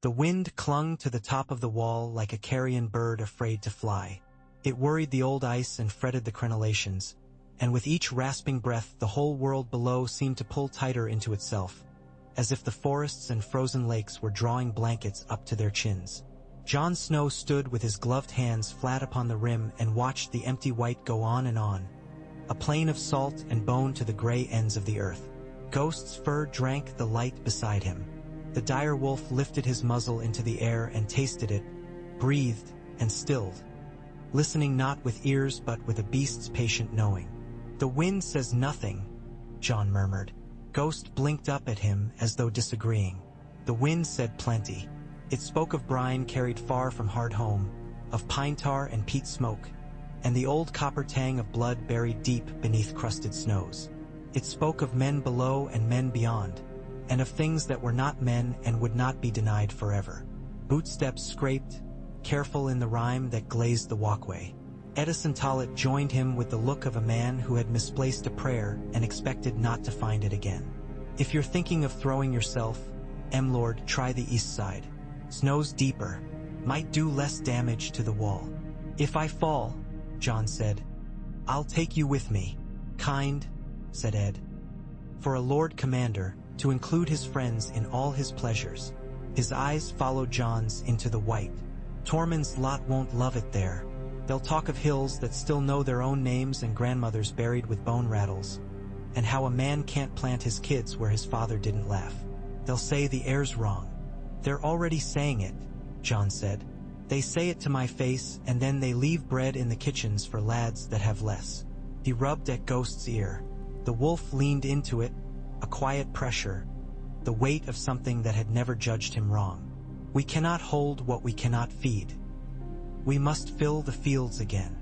The wind clung to the top of the wall like a carrion bird afraid to fly. It worried the old ice and fretted the crenellations, and with each rasping breath the whole world below seemed to pull tighter into itself, as if the forests and frozen lakes were drawing blankets up to their chins. Jon Snow stood with his gloved hands flat upon the rim and watched the empty white go on and on, a plain of salt and bone to the gray ends of the earth. Ghost's fur drank the light beside him. The dire wolf lifted his muzzle into the air and tasted it, breathed, and stilled, listening not with ears but with a beast's patient knowing. "The wind says nothing," Jon murmured. Ghost blinked up at him as though disagreeing. "The wind said plenty. It spoke of brine carried far from hard home, of pine tar and peat smoke, and the old copper tang of blood buried deep beneath crusted snows. It spoke of men below and men beyond, and of things that were not men and would not be denied forever." Bootsteps scraped, careful in the rhyme that glazed the walkway. Edison Tollett joined him with the look of a man who had misplaced a prayer and expected not to find it again. "If you're thinking of throwing yourself, M-Lord, try the east side. Snow's deeper, might do less damage to the wall." "If I fall," Jon said, "I'll take you with me." "Kind," said Ed. For a Lord Commander, to include his friends in all his pleasures. His eyes followed Jon's into the white. "Tormund's lot won't love it there. They'll talk of hills that still know their own names and grandmothers buried with bone rattles, and how a man can't plant his kids where his father didn't laugh. They'll say the air's wrong." "They're already saying it," Jon said. "They say it to my face, and then they leave bread in the kitchens for lads that have less." He rubbed at Ghost's ear. The wolf leaned into it, a quiet pressure, the weight of something that had never judged him wrong. "We cannot hold what we cannot feed. We must fill the fields again."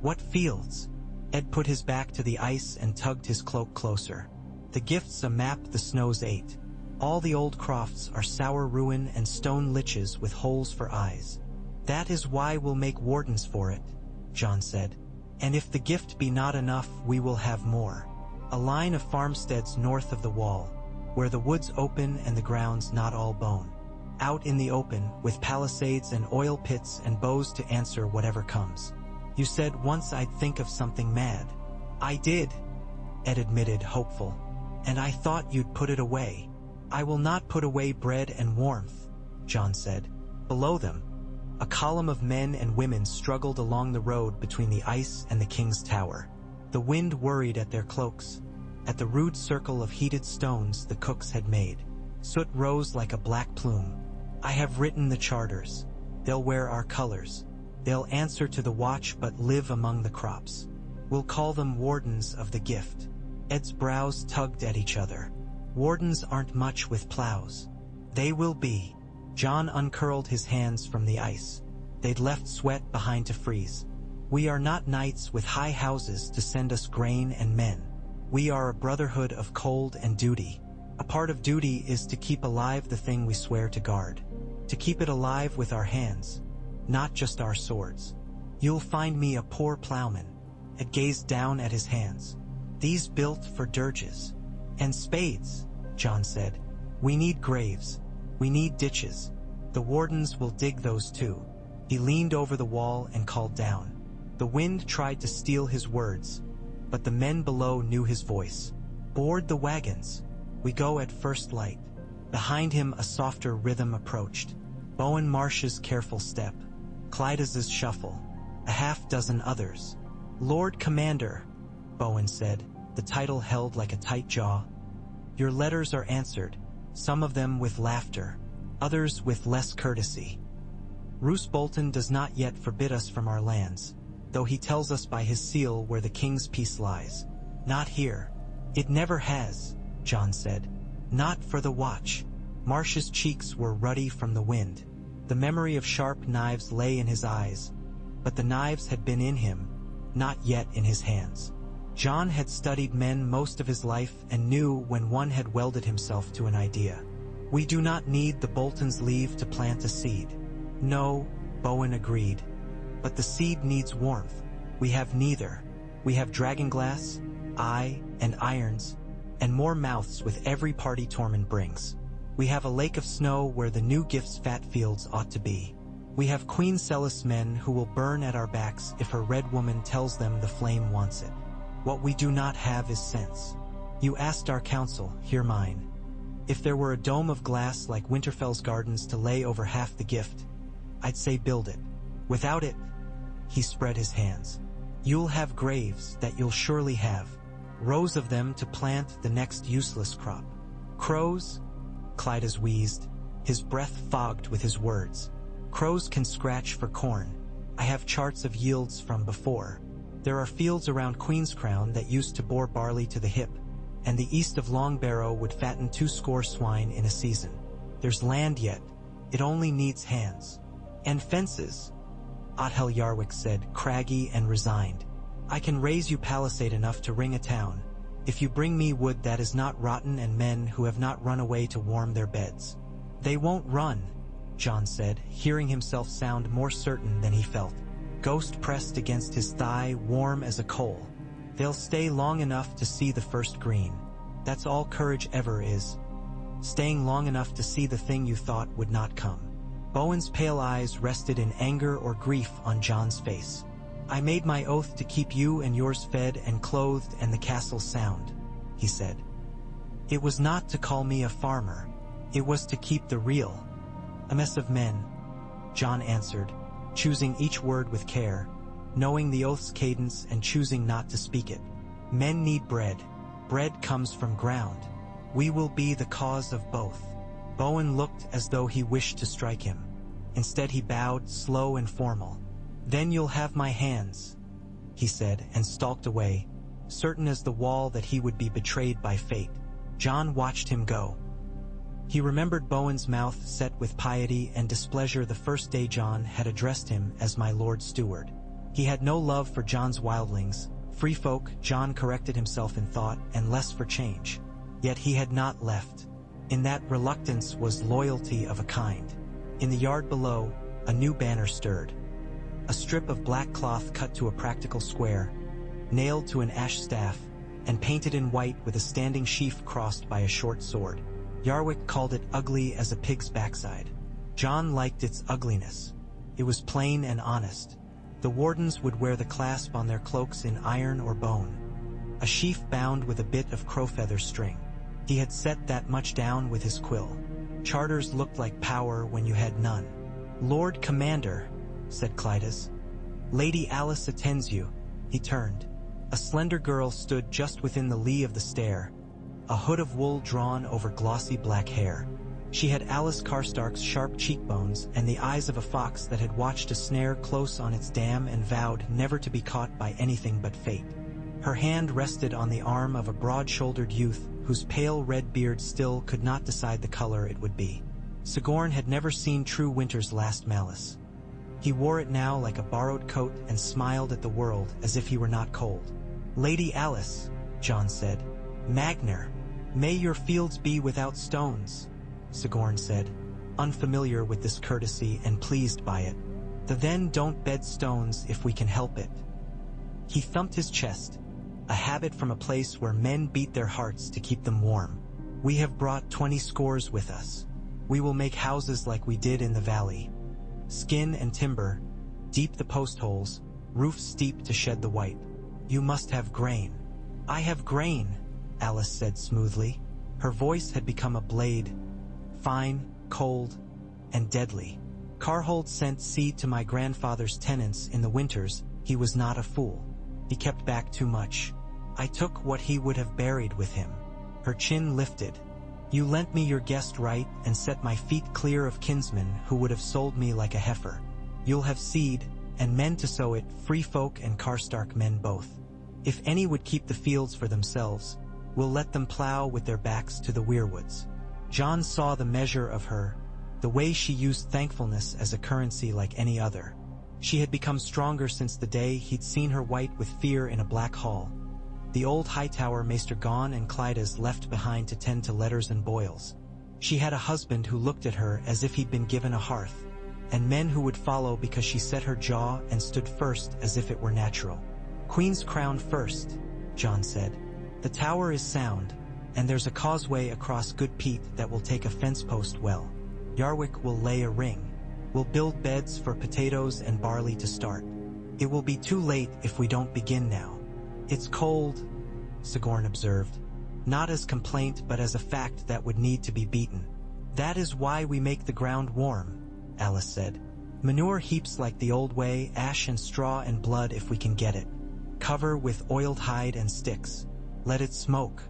"What fields?" Ed put his back to the ice and tugged his cloak closer. "The gift's a map the snows ate. All the old crofts are sour ruin and stone liches with holes for eyes. That is why we'll make wardens for it," Jon said. "And if the gift be not enough, we will have more. A line of farmsteads north of the wall, where the woods open and the ground's not all bone. Out in the open, with palisades and oil pits and bows to answer whatever comes." "You said once I'd think of something mad." "I did," Ed admitted, hopeful. "And I thought you'd put it away." "I will not put away bread and warmth," Jon said. Below them, a column of men and women struggled along the road between the ice and the king's tower. The wind worried at their cloaks, at the rude circle of heated stones the cooks had made. Soot rose like a black plume. "I have written the charters. They'll wear our colors. They'll answer to the watch but live among the crops. We'll call them Wardens of the Gift." Ed's brows tugged at each other. "Wardens aren't much with plows." "They will be." Jon uncurled his hands from the ice. They'd left sweat behind to freeze. "We are not knights with high houses to send us grain and men. We are a brotherhood of cold and duty. A part of duty is to keep alive the thing we swear to guard. To keep it alive with our hands, not just our swords. You'll find me a poor plowman." Ed gazed down at his hands. "These built for dirges." "And spades," Jon said. "We need graves. We need ditches. The wardens will dig those too." He leaned over the wall and called down. The wind tried to steal his words, but the men below knew his voice. "Board the wagons. We go at first light." Behind him a softer rhythm approached. Bowen Marsh's careful step, Clydes's shuffle, a half-dozen others. "Lord Commander," Bowen said, the title held like a tight jaw. "Your letters are answered, some of them with laughter, others with less courtesy. Roose Bolton does not yet forbid us from our lands, though he tells us by his seal where the king's peace lies. Not here. It never has," Jon said. "Not for the watch." Marsh's cheeks were ruddy from the wind. The memory of sharp knives lay in his eyes, but the knives had been in him, not yet in his hands. Jon had studied men most of his life and knew when one had welded himself to an idea. "We do not need the Bolton's leave to plant a seed." "No," Bowen agreed. "But the seed needs warmth. We have neither. We have dragonglass, and irons, and more mouths with every party Tormund brings." We have a lake of snow where the new gift's fat fields ought to be. We have Queen Celis men who will burn at our backs if her red woman tells them the flame wants it. What we do not have is sense. You asked our council, hear mine. If there were a dome of glass like Winterfell's gardens to lay over half the gift, I'd say build it. Without it, he spread his hands. You'll have graves that you'll surely have, rows of them to plant the next useless crop. Crows? Clydas wheezed, his breath fogged with his words. Crows can scratch for corn. I have charts of yields from before. There are fields around Queen's Crown that used to bore barley to the hip, and the east of Long Barrow would fatten 20 swine in a season. There's land yet. It only needs hands. And fences. Othel Yarwick said, craggy and resigned. I can raise you palisade enough to ring a town, if you bring me wood that is not rotten and men who have not run away to warm their beds. They won't run, Jon said, hearing himself sound more certain than he felt. Ghost pressed against his thigh, warm as a coal. They'll stay long enough to see the first green. That's all courage ever is. Staying long enough to see the thing you thought would not come. Bowen's pale eyes rested in anger or grief on Jon's face. I made my oath to keep you and yours fed and clothed and the castle sound, he said. It was not to call me a farmer. It was to keep the real. A mess of men, Jon answered, choosing each word with care, knowing the oath's cadence and choosing not to speak it. Men need bread. Bread comes from ground. We will be the cause of both. Bowen looked as though he wished to strike him. Instead he bowed, slow and formal. Then you'll have my hands, he said, and stalked away, certain as the wall that he would be betrayed by fate. Jon watched him go. He remembered Bowen's mouth set with piety and displeasure the first day Jon had addressed him as my Lord Steward. He had no love for Jon's wildlings, free folk, Jon corrected himself in thought, and less for change. Yet he had not left. In that reluctance was loyalty of a kind. In the yard below, a new banner stirred. A strip of black cloth cut to a practical square, nailed to an ash staff, and painted in white with a standing sheaf crossed by a short sword. Yarwick called it ugly as a pig's backside. Jon liked its ugliness. It was plain and honest. The Wardens would wear the clasp on their cloaks in iron or bone, a sheaf bound with a bit of crowfeather string. He had set that much down with his quill. Charters looked like power when you had none. Lord Commander, said Clydas. Lady Alice attends you. He turned. A slender girl stood just within the lee of the stair, a hood of wool drawn over glossy black hair. She had Alice Karstark's sharp cheekbones and the eyes of a fox that had watched a snare close on its dam and vowed never to be caught by anything but fate. Her hand rested on the arm of a broad-shouldered youth whose pale red beard still could not decide the color it would be. Sigorn had never seen true winter's last malice. He wore it now like a borrowed coat and smiled at the world as if he were not cold. Lady Alice, Jon said. Magner, may your fields be without stones, Sigorn said, unfamiliar with this courtesy and pleased by it. The then don't bed stones if we can help it. He thumped his chest, a habit from a place where men beat their hearts to keep them warm. We have brought 20 scores with us. We will make houses like we did in the valley. Skin and timber, deep the post holes, roofs steep to shed the white. You must have grain. I have grain, Alice said smoothly. Her voice had become a blade, fine, cold, and deadly. Karhold sent seed to my grandfather's tenants in the winters. He was not a fool. He kept back too much. I took what he would have buried with him. Her chin lifted. You lent me your guest right and set my feet clear of kinsmen who would have sold me like a heifer. You'll have seed, and men to sow it, free folk and Karstark men both. If any would keep the fields for themselves, we'll let them plow with their backs to the weirwoods. Jon saw the measure of her, the way she used thankfulness as a currency like any other. She had become stronger since the day he'd seen her white with fear in a black hall. The old Hightower Maester gone and Clydas left behind to tend to letters and boils. She had a husband who looked at her as if he'd been given a hearth, and men who would follow because she set her jaw and stood first as if it were natural. Queen's crown first, Jon said. The tower is sound, And there's a causeway across good peat that will take a fence post well. Yarwick will lay a ring. We'll build beds for potatoes and barley to start. It will be too late if we don't begin now. It's cold, Sigourney observed. Not as complaint but as a fact that would need to be beaten. That is why we make the ground warm, Alice said. Manure heaps like the old way, ash and straw and blood if we can get it. Cover with oiled hide and sticks. Let it smoke.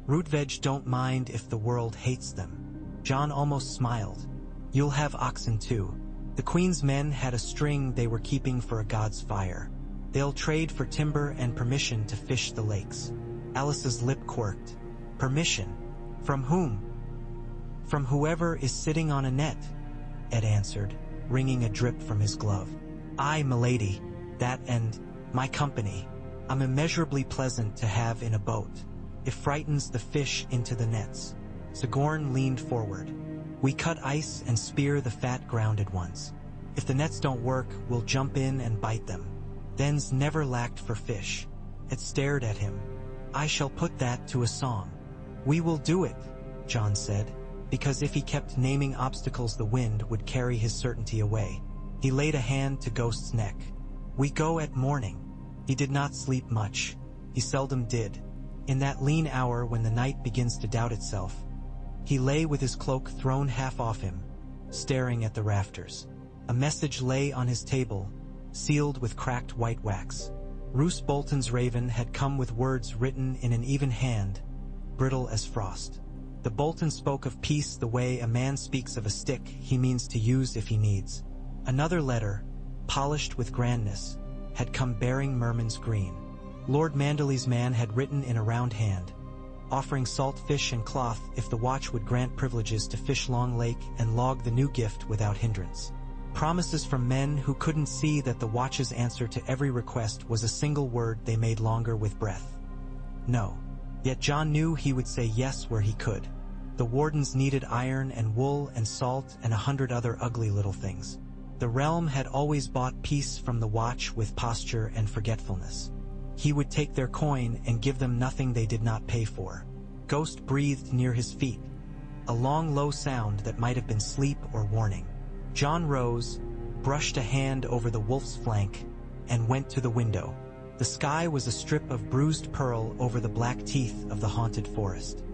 Root veg don't mind if the world hates them. Jon almost smiled. You'll have oxen too. The Queen's men had a string they were keeping for a god's fire. They'll trade for timber and permission to fish the lakes. Alice's lip quirked. Permission? From whom? From whoever is sitting on a net, Ed answered, wringing a drip from his glove. I, milady, that and my company. I'm immeasurably pleasant to have in a boat. It frightens the fish into the nets. Sigourney leaned forward. We cut ice and spear the fat grounded ones. If the nets don't work, we'll jump in and bite them. Then's never lacked for fish. Ed stared at him. I shall put that to a song. We will do it, Jon said, because if he kept naming obstacles the wind would carry his certainty away. He laid a hand to Ghost's neck. We go at morning. He did not sleep much. He seldom did. In that lean hour when the night begins to doubt itself, he lay with his cloak thrown half off him, staring at the rafters. A message lay on his table, sealed with cracked white wax. Roose Bolton's raven had come with words written in an even hand, brittle as frost. The Bolton spoke of peace the way a man speaks of a stick he means to use if he needs. Another letter, polished with grandness, had come bearing Merman's green. Lord Manderley's man had written in a round hand, offering salt fish and cloth if the watch would grant privileges to fish Long Lake and log the new gift without hindrance. Promises from men who couldn't see that the watch's answer to every request was a single word they made longer with breath. No. Yet Jon knew he would say yes where he could. The Wardens needed iron and wool and salt and 100 other ugly little things. The realm had always bought peace from the watch with posture and forgetfulness. He would take their coin and give them nothing they did not pay for. Ghost breathed near his feet, a long low sound that might have been sleep or warning. Jon rose, brushed a hand over the wolf's flank, and went to the window. The sky was a strip of bruised pearl over the black teeth of the haunted forest.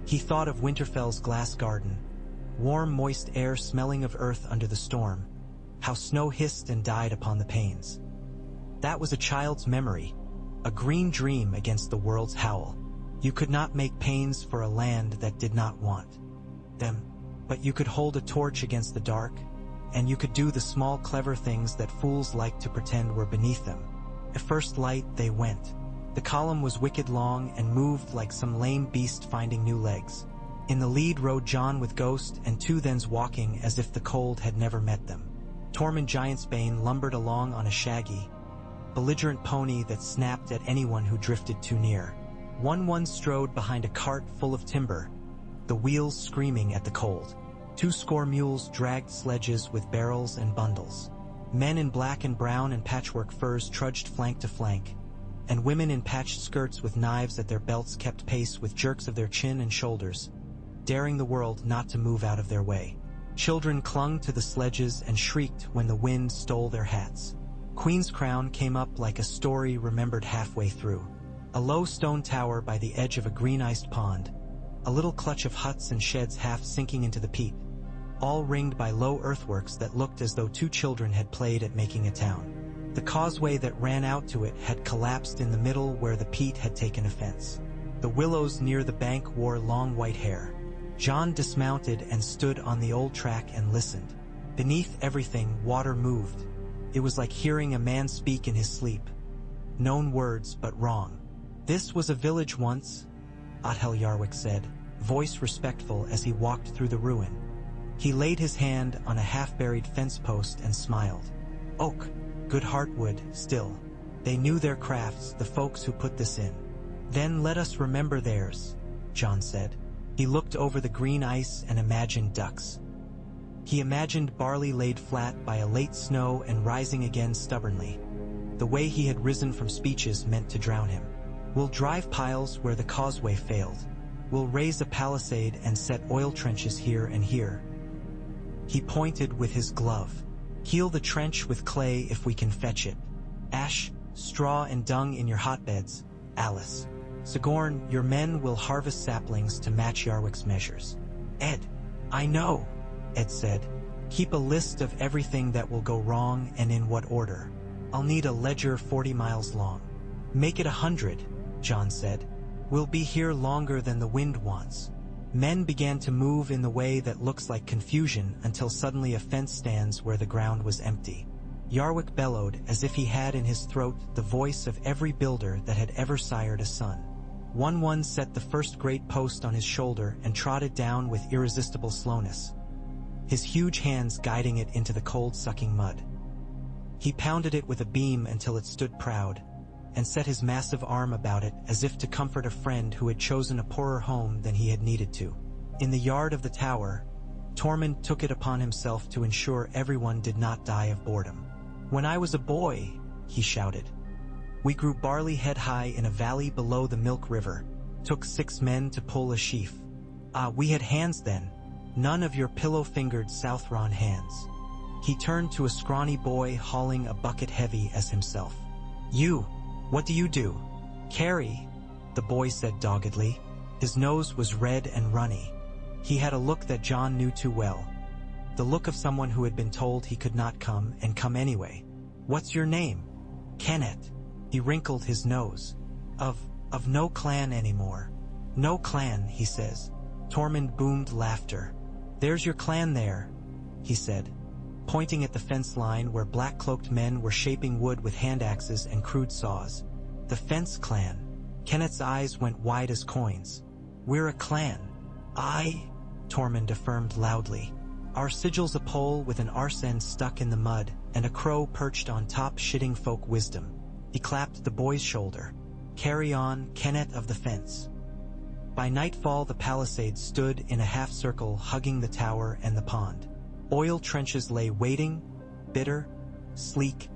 He thought of Winterfell's glass garden, warm moist air smelling of earth under the storm, how snow hissed and died upon the panes. That was a child's memory, a green dream against the world's howl. You could not make pains for a land that did not want them, but you could hold a torch against the dark, and you could do the small clever things that fools like to pretend were beneath them. At first light they went. The column was wicked long and moved like some lame beast finding new legs. In the lead rode Jon with Ghost and two thens walking as if the cold had never met them. Tormund Giantsbane lumbered along on a shaggy, belligerent pony that snapped at anyone who drifted too near. One strode behind a cart full of timber, the wheels screaming at the cold. 20 mules dragged sledges with barrels and bundles. Men in black and brown and patchwork furs trudged flank to flank, and women in patched skirts with knives at their belts kept pace with jerks of their chin and shoulders, daring the world not to move out of their way. Children clung to the sledges and shrieked when the wind stole their hats. Queen's Crown came up like a story remembered halfway through. A low stone tower by the edge of a green-iced pond, a little clutch of huts and sheds half sinking into the peat, all ringed by low earthworks that looked as though two children had played at making a town. The causeway that ran out to it had collapsed in the middle where the peat had taken offense. The willows near the bank wore long white hair. Jon dismounted and stood on the old track and listened. Beneath everything, water moved. It was like hearing a man speak in his sleep. Known words, but wrong. This was a village once, Othel Yarwick said, voice respectful as he walked through the ruin. He laid his hand on a half-buried fence post and smiled. Oak, good heartwood, still. They knew their crafts, the folks who put this in. Then let us remember theirs, Jon said. He looked over the green ice and imagined ducks. He imagined barley laid flat by a late snow and rising again stubbornly. The way he had risen from speeches meant to drown him. We'll drive piles where the causeway failed. We'll raise a palisade and set oil trenches here and here. He pointed with his glove. Heal the trench with clay if we can fetch it. Ash, straw and dung in your hotbeds, Alice. Sigourney, your men will harvest saplings to match Yarwick's measures. Ed. I know, Ed said. Keep a list of everything that will go wrong and in what order. I'll need a ledger 40 miles long. Make it 100, Jon said. We'll be here longer than the wind wants. Men began to move in the way that looks like confusion until suddenly a fence stands where the ground was empty. Yarwick bellowed as if he had in his throat the voice of every builder that had ever sired a son. One set the first great post on his shoulder and trotted down with irresistible slowness, his huge hands guiding it into the cold-sucking mud. He pounded it with a beam until it stood proud, and set his massive arm about it as if to comfort a friend who had chosen a poorer home than he had needed to. In the yard of the tower, Tormund took it upon himself to ensure everyone did not die of boredom. When I was a boy, he shouted, we grew barley head-high in a valley below the Milk River. Took 6 men to pull a sheaf. We had hands then. None of your pillow-fingered Southron hands. He turned to a scrawny boy hauling a bucket heavy as himself. You, what do you do? Carry, the boy said doggedly. His nose was red and runny. He had a look that Jon knew too well. The look of someone who had been told he could not come and come anyway. What's your name? Kenneth. He wrinkled his nose. Of no clan anymore. No clan, he says. Tormund boomed laughter. There's your clan there, he said, pointing at the fence line where black-cloaked men were shaping wood with hand axes and crude saws. The fence clan. Kenneth's eyes went wide as coins. We're a clan. Tormund affirmed loudly. Our sigil's a pole with an arse end stuck in the mud and a crow perched on top shitting folk wisdom. He clapped the boy's shoulder. Carry on, Kenneth of the fence. By nightfall the palisade stood in a half-circle hugging the tower and the pond. Oil trenches lay waiting, bitter, sleek,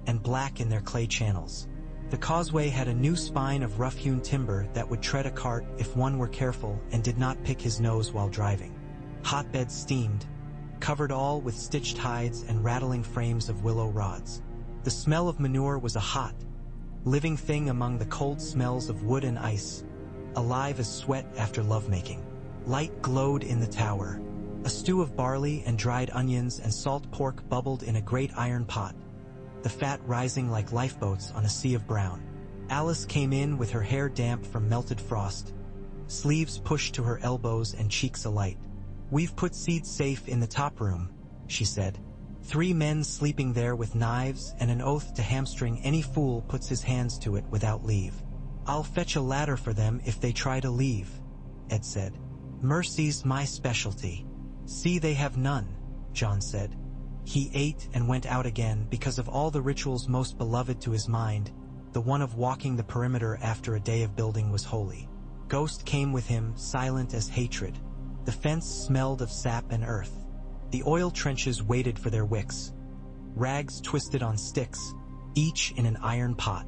and black in their clay channels. The causeway had a new spine of rough-hewn timber that would tread a cart if one were careful and did not pick his nose while driving. Hotbeds steamed, covered all with stitched hides and rattling frames of willow rods. The smell of manure was a hot, living thing among the cold smells of wood and ice, alive as sweat after lovemaking. Light glowed in the tower. A stew of barley and dried onions and salt pork bubbled in a great iron pot, the fat rising like lifeboats on a sea of brown. Alice came in with her hair damp from melted frost, sleeves pushed to her elbows and cheeks alight. We've put seeds safe in the top room, she said. 3 men sleeping there with knives and an oath to hamstring any fool puts his hands to it without leave. I'll fetch a ladder for them if they try to leave, Ed said. Mercy's my specialty. See, they have none, Jon said. He ate and went out again because of all the rituals most beloved to his mind. The one of walking the perimeter after a day of building was holy. Ghost came with him, silent as hatred. The fence smelled of sap and earth. The oil trenches waited for their wicks. Rags twisted on sticks, each in an iron pot.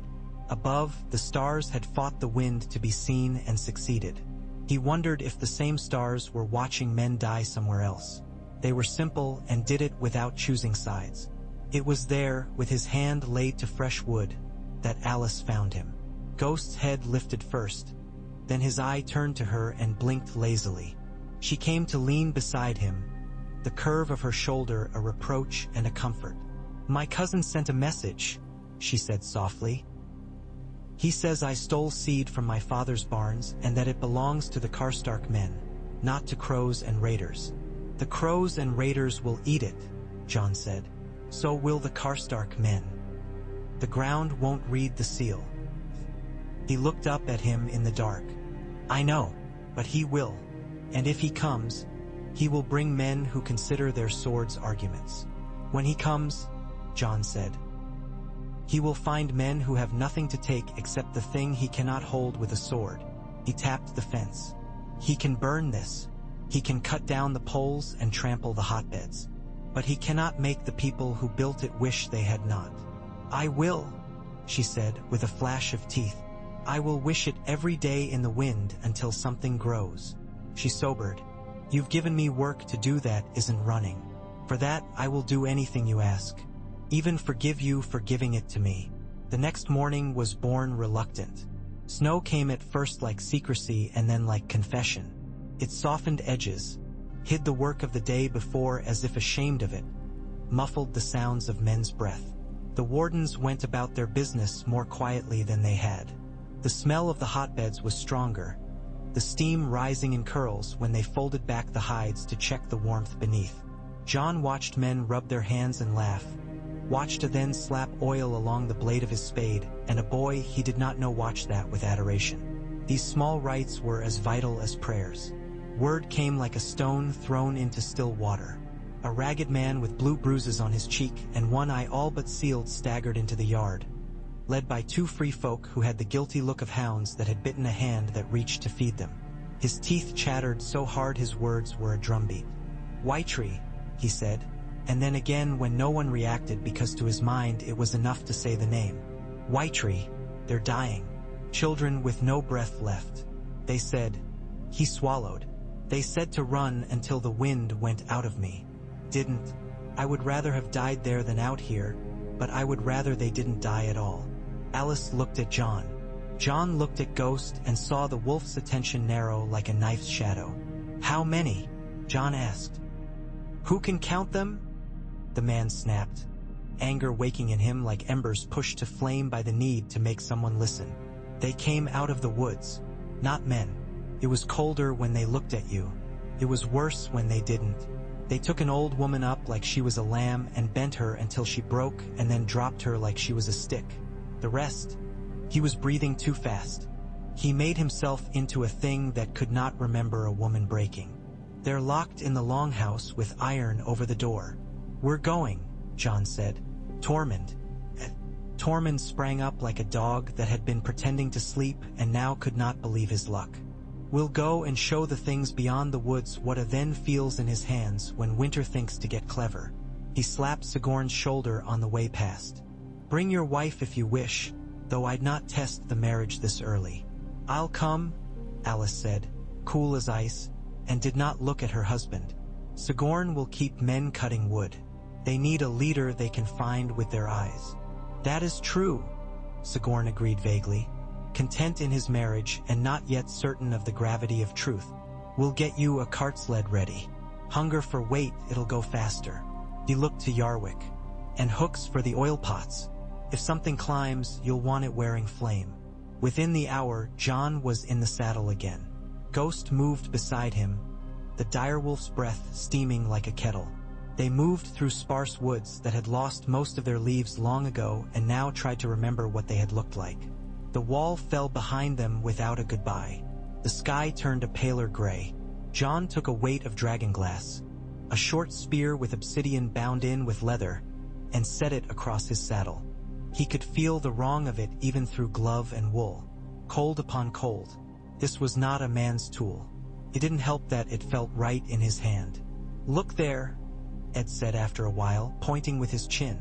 Above, the stars had fought the wind to be seen and succeeded. He wondered if the same stars were watching men die somewhere else. They were simple and did it without choosing sides. It was there, with his hand laid to fresh wood, that Alice found him. Ghost's head lifted first, then his eye turned to her and blinked lazily. She came to lean beside him, the curve of her shoulder a reproach and a comfort. My cousin sent a message, she said softly. He says I stole seed from my father's barns and that it belongs to the Karstark men, not to crows and raiders. The crows and raiders will eat it, Jon said. So will the Karstark men. The ground won't read the seal. He looked up at him in the dark. I know, but he will. And if he comes, he will bring men who consider their swords arguments. When he comes, Jon said, he will find men who have nothing to take except the thing he cannot hold with a sword. He tapped the fence. He can burn this. He can cut down the poles and trample the hotbeds. But he cannot make the people who built it wish they had not. I will, she said with a flash of teeth. I will wish it every day in the wind until something grows. She sobered. You've given me work to do that isn't running. For that, I will do anything you ask. Even forgive you for giving it to me. The next morning was born reluctant. Snow came at first like secrecy and then like confession. It softened edges, hid the work of the day before as if ashamed of it, muffled the sounds of men's breath. The wardens went about their business more quietly than they had. The smell of the hotbeds was stronger, the steam rising in curls when they folded back the hides to check the warmth beneath. Jon watched men rub their hands and laugh, watched a then slap oil along the blade of his spade, and a boy he did not know watched that with adoration. These small rites were as vital as prayers. Word came like a stone thrown into still water. A ragged man with blue bruises on his cheek and one eye all but sealed staggered into the yard, led by two free folk who had the guilty look of hounds that had bitten a hand that reached to feed them. His teeth chattered so hard his words were a drumbeat. "Whitree," he said, and then again when no one reacted because to his mind it was enough to say the name. "Whitree, they're dying. Children with no breath left." They said. He swallowed. They said to run until the wind went out of me. Didn't. I would rather have died there than out here, but I would rather they didn't die at all. Alice looked at Jon. Jon looked at Ghost and saw the wolf's attention narrow like a knife's shadow. "How many?" Jon asked. "Who can count them?" The man snapped, anger waking in him like embers pushed to flame by the need to make someone listen. "They came out of the woods, not men. It was colder when they looked at you. It was worse when they didn't. They took an old woman up like she was a lamb and bent her until she broke and then dropped her like she was a stick. The rest, he was breathing too fast. He made himself into a thing that could not remember a woman breaking. They're locked in the longhouse with iron over the door." "We're going," Jon said. "Tormund." Tormund sprang up like a dog that had been pretending to sleep and now could not believe his luck. "We'll go and show the things beyond the woods what a then feels in his hands when winter thinks to get clever." He slapped Sigorn's shoulder on the way past. "Bring your wife if you wish, though I'd not test the marriage this early." "I'll come," Alice said, cool as ice, and did not look at her husband. "Sigorn will keep men cutting wood. They need a leader they can find with their eyes." "That is true," Sigorn agreed vaguely, content in his marriage and not yet certain of the gravity of truth. "We'll get you a cart sled ready. Hunger for weight, it'll go faster." He looked to Yarwick. "And hooks for the oil pots. If something climbs, you'll want it wearing flame." Within the hour, Jon was in the saddle again. Ghost moved beside him, the direwolf's breath steaming like a kettle. They moved through sparse woods that had lost most of their leaves long ago and now tried to remember what they had looked like. The wall fell behind them without a goodbye. The sky turned a paler gray. Jon took a weight of dragonglass, a short spear with obsidian bound in with leather, and set it across his saddle. He could feel the wrong of it even through glove and wool. Cold upon cold. This was not a man's tool. It didn't help that it felt right in his hand. "Look there," Ed said after a while, pointing with his chin.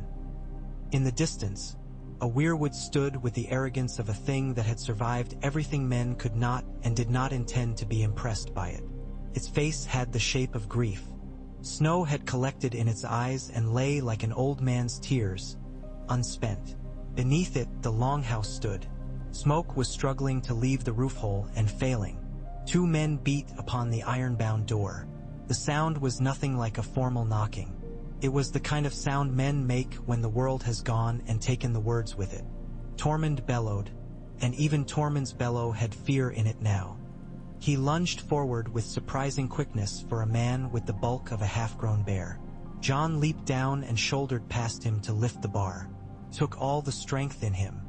In the distance, a weirwood stood with the arrogance of a thing that had survived everything men could not and did not intend to be impressed by it. Its face had the shape of grief. Snow had collected in its eyes and lay like an old man's tears, unspent. Beneath it, the longhouse stood. Smoke was struggling to leave the roof hole and failing. Two men beat upon the iron-bound door. The sound was nothing like a formal knocking. It was the kind of sound men make when the world has gone and taken the words with it. Tormund bellowed, and even Tormund's bellow had fear in it now. He lunged forward with surprising quickness for a man with the bulk of a half-grown bear. Jon leaped down and shouldered past him to lift the bar. Took all the strength in him.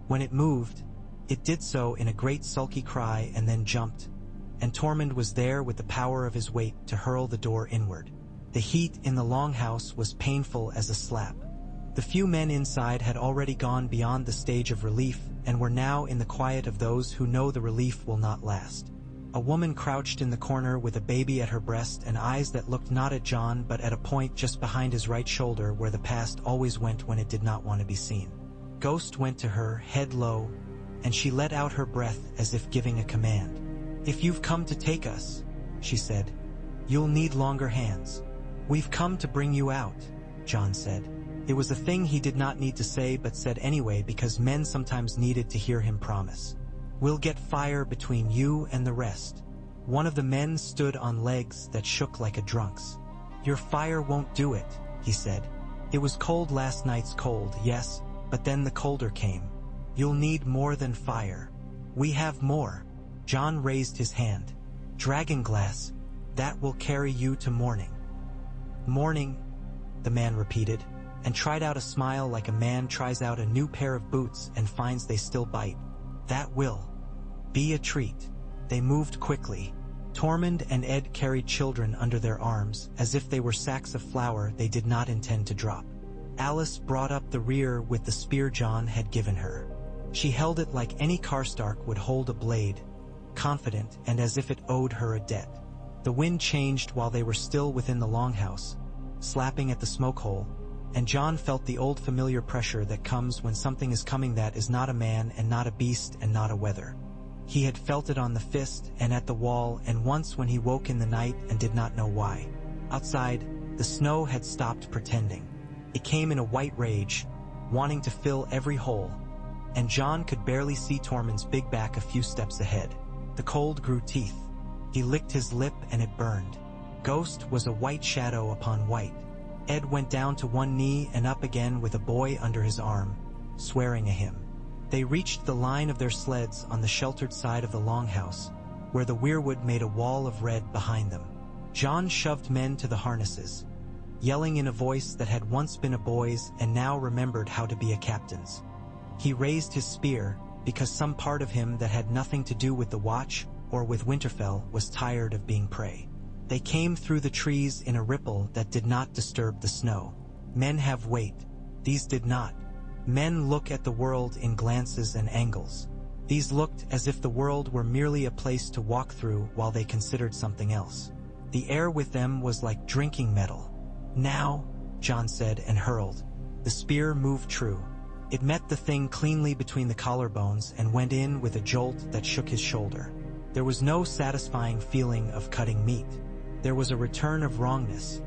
When it moved, it did so in a great sulky cry and then jumped, and Tormund was there with the power of his weight to hurl the door inward. The heat in the longhouse was painful as a slap. The few men inside had already gone beyond the stage of relief and were now in the quiet of those who know the relief will not last. A woman crouched in the corner with a baby at her breast and eyes that looked not at Jon but at a point just behind his right shoulder where the past always went when it did not want to be seen. Ghost went to her, head low, and she let out her breath as if giving a command. "If you've come to take us," she said, "you'll need longer hands." "We've come to bring you out," Jon said. It was a thing he did not need to say but said anyway because men sometimes needed to hear him promise. "We'll get fire between you and the rest." One of the men stood on legs that shook like a drunk's. "Your fire won't do it," he said. "It was cold last night's cold, yes, but then the colder came. You'll need more than fire." "We have more." Jon raised his hand. "Dragonglass, that will carry you to morning." "Morning," the man repeated, and tried out a smile like a man tries out a new pair of boots and finds they still bite. "That will be a treat." They moved quickly. Tormund and Ed carried children under their arms, as if they were sacks of flour they did not intend to drop. Alice brought up the rear with the spear Jon had given her. She held it like any Karstark would hold a blade, confident and as if it owed her a debt. The wind changed while they were still within the longhouse, slapping at the smoke hole, and Jon felt the old familiar pressure that comes when something is coming that is not a man and not a beast and not a weather. He had felt it on the fist and at the wall and once when he woke in the night and did not know why. Outside, the snow had stopped pretending. It came in a white rage, wanting to fill every hole, and Jon could barely see Tormund's big back a few steps ahead. The cold grew teeth. He licked his lip and it burned. Ghost was a white shadow upon white. Ed went down to one knee and up again with a boy under his arm, swearing a hymn. They reached the line of their sleds on the sheltered side of the longhouse, where the weirwood made a wall of red behind them. Jon shoved men to the harnesses, yelling in a voice that had once been a boy's and now remembered how to be a captain's. He raised his spear, because some part of him that had nothing to do with the Watch or with Winterfell was tired of being prey. They came through the trees in a ripple that did not disturb the snow. Men have weight. These did not. Men look at the world in glances and angles. These looked as if the world were merely a place to walk through while they considered something else. The air with them was like drinking metal. "Now," Jon said and hurled. The spear moved true. It met the thing cleanly between the collarbones and went in with a jolt that shook his shoulder. There was no satisfying feeling of cutting meat. There was a return of wrongness,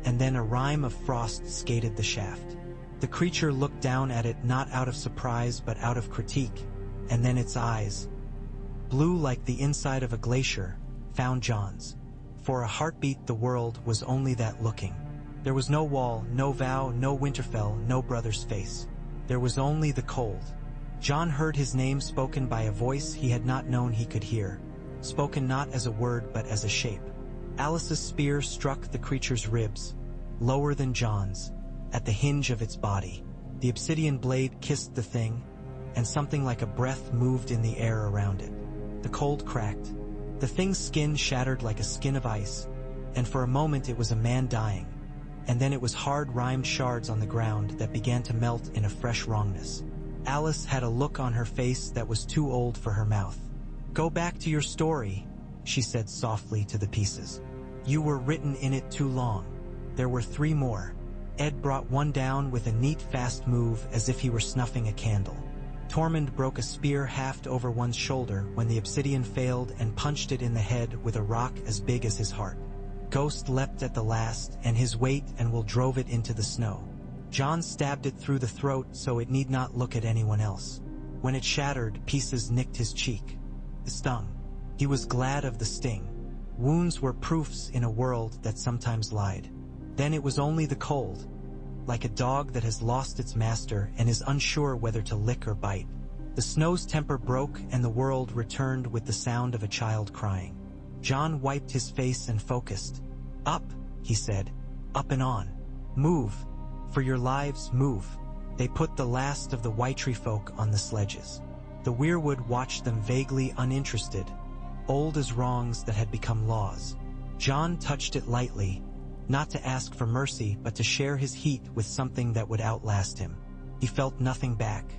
and then a rime of frost skated the shaft. The creature looked down at it not out of surprise but out of critique, and then its eyes, blue like the inside of a glacier, found Jon's. For a heartbeat the world was only that looking. There was no wall, no vow, no Winterfell, no brother's face. There was only the cold. Jon heard his name spoken by a voice he had not known he could hear, spoken not as a word but as a shape. Alice's spear struck the creature's ribs, lower than Jon's, at the hinge of its body. The obsidian blade kissed the thing, and something like a breath moved in the air around it. The cold cracked. The thing's skin shattered like a skin of ice, and for a moment it was a man dying, and then it was hard rimed shards on the ground that began to melt in a fresh wrongness. Alice had a look on her face that was too old for her mouth. "Go back to your story," she said softly to the pieces. "You were written in it too long." There were 3 more. Ed brought one down with a neat fast move as if he were snuffing a candle. Tormund broke a spear haft over one's shoulder when the obsidian failed and punched it in the head with a rock as big as his heart. Ghost leapt at the last, and his weight and will drove it into the snow. Jon stabbed it through the throat so it need not look at anyone else. When it shattered, pieces nicked his cheek. It stung. He was glad of the sting. Wounds were proofs in a world that sometimes lied. Then it was only the cold, like a dog that has lost its master and is unsure whether to lick or bite. The snow's temper broke and the world returned with the sound of a child crying. Jon wiped his face and focused. "Up," he said. "Up and on. Move. For your lives, move." They put the last of the Whitetree folk on the sledges. The weirwood watched them vaguely uninterested, old as wrongs that had become laws. Jon touched it lightly, not to ask for mercy but to share his heat with something that would outlast him. He felt nothing back.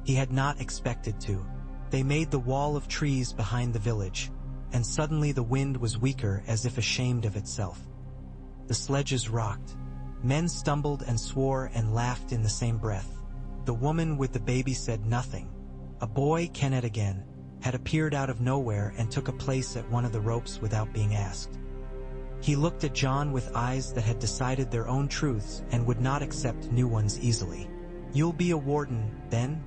He had not expected to. They made the wall of trees behind the village, and suddenly the wind was weaker as if ashamed of itself. The sledges rocked. Men stumbled and swore and laughed in the same breath. The woman with the baby said nothing, A boy, Kenneth again, had appeared out of nowhere and took a place at one of the ropes without being asked. He looked at Jon with eyes that had decided their own truths and would not accept new ones easily. "You'll be a warden, then?"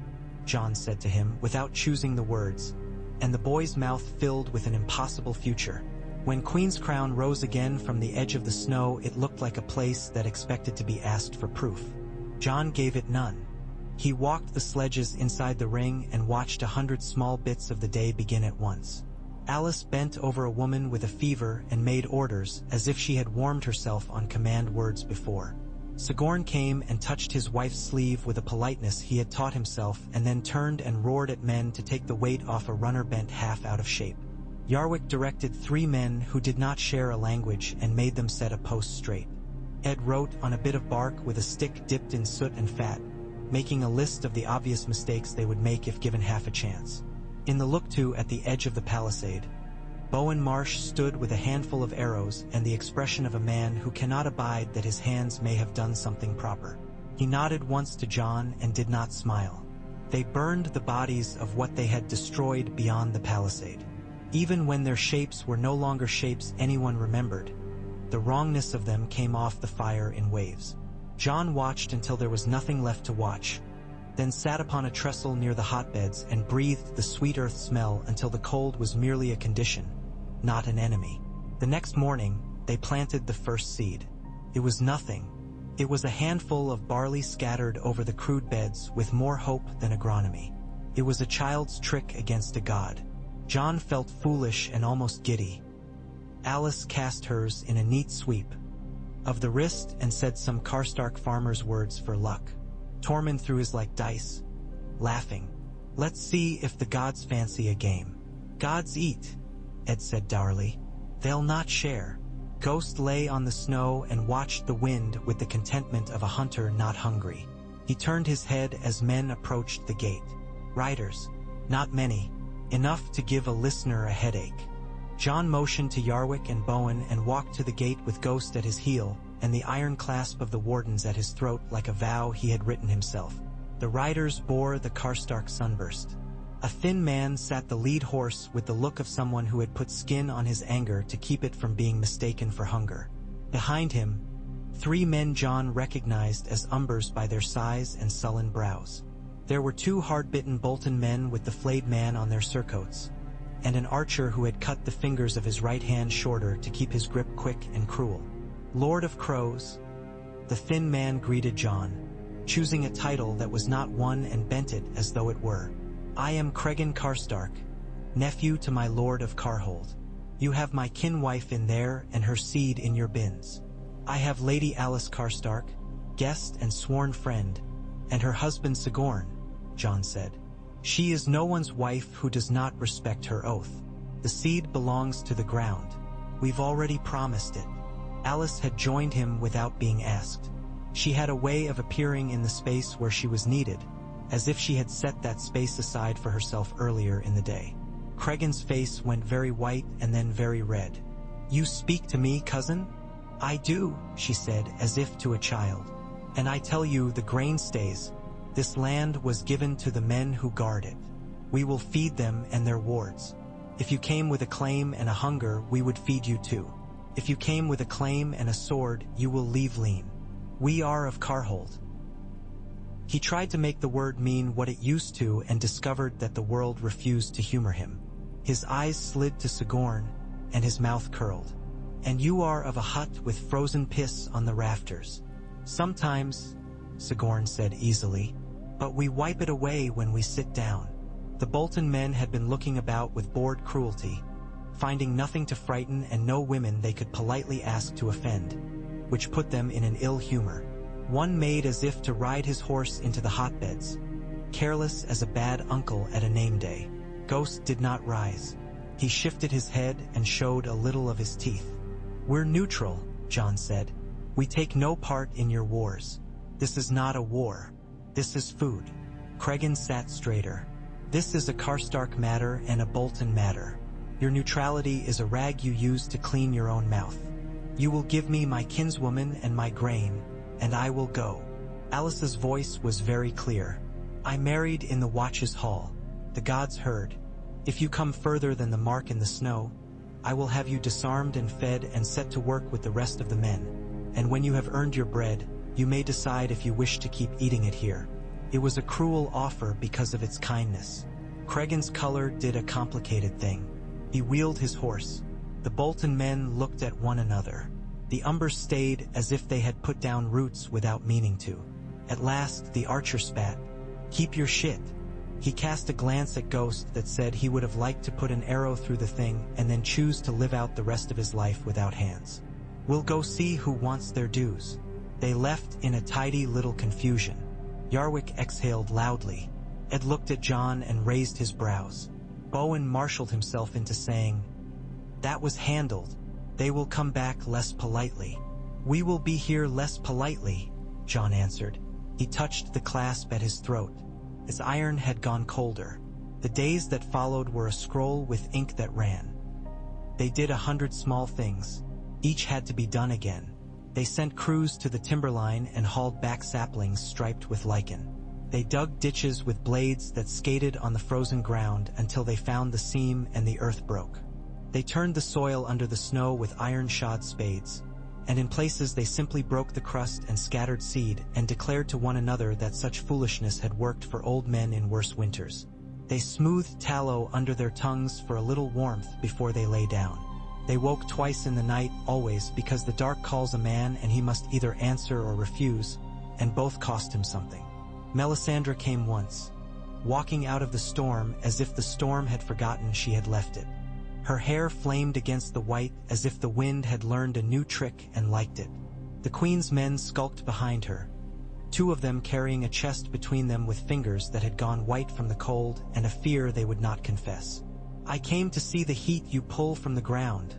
Jon said to him without choosing the words, and the boy's mouth filled with an impossible future. When Queen's Crown rose again from the edge of the snow, it looked like a place that expected to be asked for proof. Jon gave it none. He walked the sledges inside the ring and watched 100 small bits of the day begin at once. Alice bent over a woman with a fever and made orders as if she had warmed herself on command words before. Sigorn came and touched his wife's sleeve with a politeness he had taught himself, and then turned and roared at men to take the weight off a runner bent half out of shape. Yarwick directed 3 men who did not share a language and made them set a post straight. Ed wrote on a bit of bark with a stick dipped in soot and fat, making a list of the obvious mistakes they would make if given half a chance. In the look-to at the edge of the palisade, Bowen Marsh stood with a handful of arrows and the expression of a man who cannot abide that his hands may have done something proper. He nodded once to Jon and did not smile. They burned the bodies of what they had destroyed beyond the palisade. Even when their shapes were no longer shapes anyone remembered, the wrongness of them came off the fire in waves. Jon watched until there was nothing left to watch, then sat upon a trestle near the hotbeds and breathed the sweet earth smell until the cold was merely a condition, not an enemy. The next morning, they planted the first seed. It was nothing. It was a handful of barley scattered over the crude beds with more hope than agronomy. It was a child's trick against a god. Jon felt foolish and almost giddy. Alice cast hers in a neat sweep of the wrist and said some Karstark farmer's words for luck. Tormund threw his like dice, laughing. "Let's see if the gods fancy a game." "Gods eat," Ed said dourly. "They'll not share." Ghost lay on the snow and watched the wind with the contentment of a hunter not hungry. He turned his head as men approached the gate. Riders. Not many. Enough to give a listener a headache. Jon motioned to Yarwick and Bowen and walked to the gate with Ghost at his heel and the iron clasp of the Wardens at his throat like a vow he had written himself. The riders bore the Karstark sunburst. A thin man sat the lead horse with the look of someone who had put skin on his anger to keep it from being mistaken for hunger. Behind him, 3 men Jon recognized as Umbers by their size and sullen brows. There were 2 hard-bitten Bolton men with the flayed man on their surcoats, and an archer who had cut the fingers of his right hand shorter to keep his grip quick and cruel. "Lord of Crows," the thin man greeted Jon, choosing a title that was not one and bent it as though it were. "I am Cregan Karstark, nephew to my Lord of Carhold. You have my kin-wife in there and her seed in your bins. I have Lady Alice Karstark, guest and sworn friend, and her husband Sigorn," Jon said. "She is no one's wife who does not respect her oath. The seed belongs to the ground. We've already promised it." Alice had joined him without being asked. She had a way of appearing in the space where she was needed, as if she had set that space aside for herself earlier in the day. Cregan's face went very white and then very red. "You speak to me, cousin?" "I do," she said as if to a child. "And I tell you the grain stays. This land was given to the men who guard it. We will feed them and their wards. If you came with a claim and a hunger, we would feed you too. If you came with a claim and a sword, you will leave lean. We are of Carhold." He tried to make the word mean what it used to and discovered that the world refused to humor him. His eyes slid to Sigorn, and his mouth curled. "And you are of a hut with frozen piss on the rafters." "Sometimes," Sigorn said easily, "but we wipe it away when we sit down." The Bolton men had been looking about with bored cruelty, finding nothing to frighten and no women they could politely ask to offend, which put them in an ill humor. One made as if to ride his horse into the hotbeds, careless as a bad uncle at a name day. Ghost did not rise. He shifted his head and showed a little of his teeth. "We're neutral," Jon said. "We take no part in your wars. This is not a war. This is food." Cregan sat straighter. "This is a Karstark matter and a Bolton matter. Your neutrality is a rag you use to clean your own mouth. You will give me my kinswoman and my grain, and I will go." Alice's voice was very clear. "I married in the Watch's Hall. The gods heard. If you come further than the mark in the snow, I will have you disarmed and fed and set to work with the rest of the men. And when you have earned your bread, you may decide if you wish to keep eating it here. It was a cruel offer because of its kindness. Cregan's color did a complicated thing. He wheeled his horse. The Bolton men looked at one another. The Umbers stayed as if they had put down roots without meaning to. At last, the archer spat. "Keep your shit." He cast a glance at Ghost that said he would have liked to put an arrow through the thing and then choose to live out the rest of his life without hands. "We'll go see who wants their dues." They left in a tidy little confusion. Yarwick exhaled loudly. Ed looked at Jon and raised his brows. Bowen marshaled himself into saying, "That was handled. They will come back less politely." "We will be here less politely," Jon answered. He touched the clasp at his throat. His iron had gone colder. The days that followed were a scroll with ink that ran. They did 100 small things. Each had to be done again. They sent crews to the timberline and hauled back saplings striped with lichen. They dug ditches with blades that skated on the frozen ground until they found the seam and the earth broke. They turned the soil under the snow with iron-shod spades, and in places they simply broke the crust and scattered seed and declared to one another that such foolishness had worked for old men in worse winters. They smoothed tallow under their tongues for a little warmth before they lay down. They woke twice in the night, always, because the dark calls a man and he must either answer or refuse, and both cost him something. Melisandre came once, walking out of the storm as if the storm had forgotten she had left it. Her hair flamed against the white as if the wind had learned a new trick and liked it. The Queen's men skulked behind her, 2 of them carrying a chest between them with fingers that had gone white from the cold and a fear they would not confess. "I came to see the heat you pull from the ground,"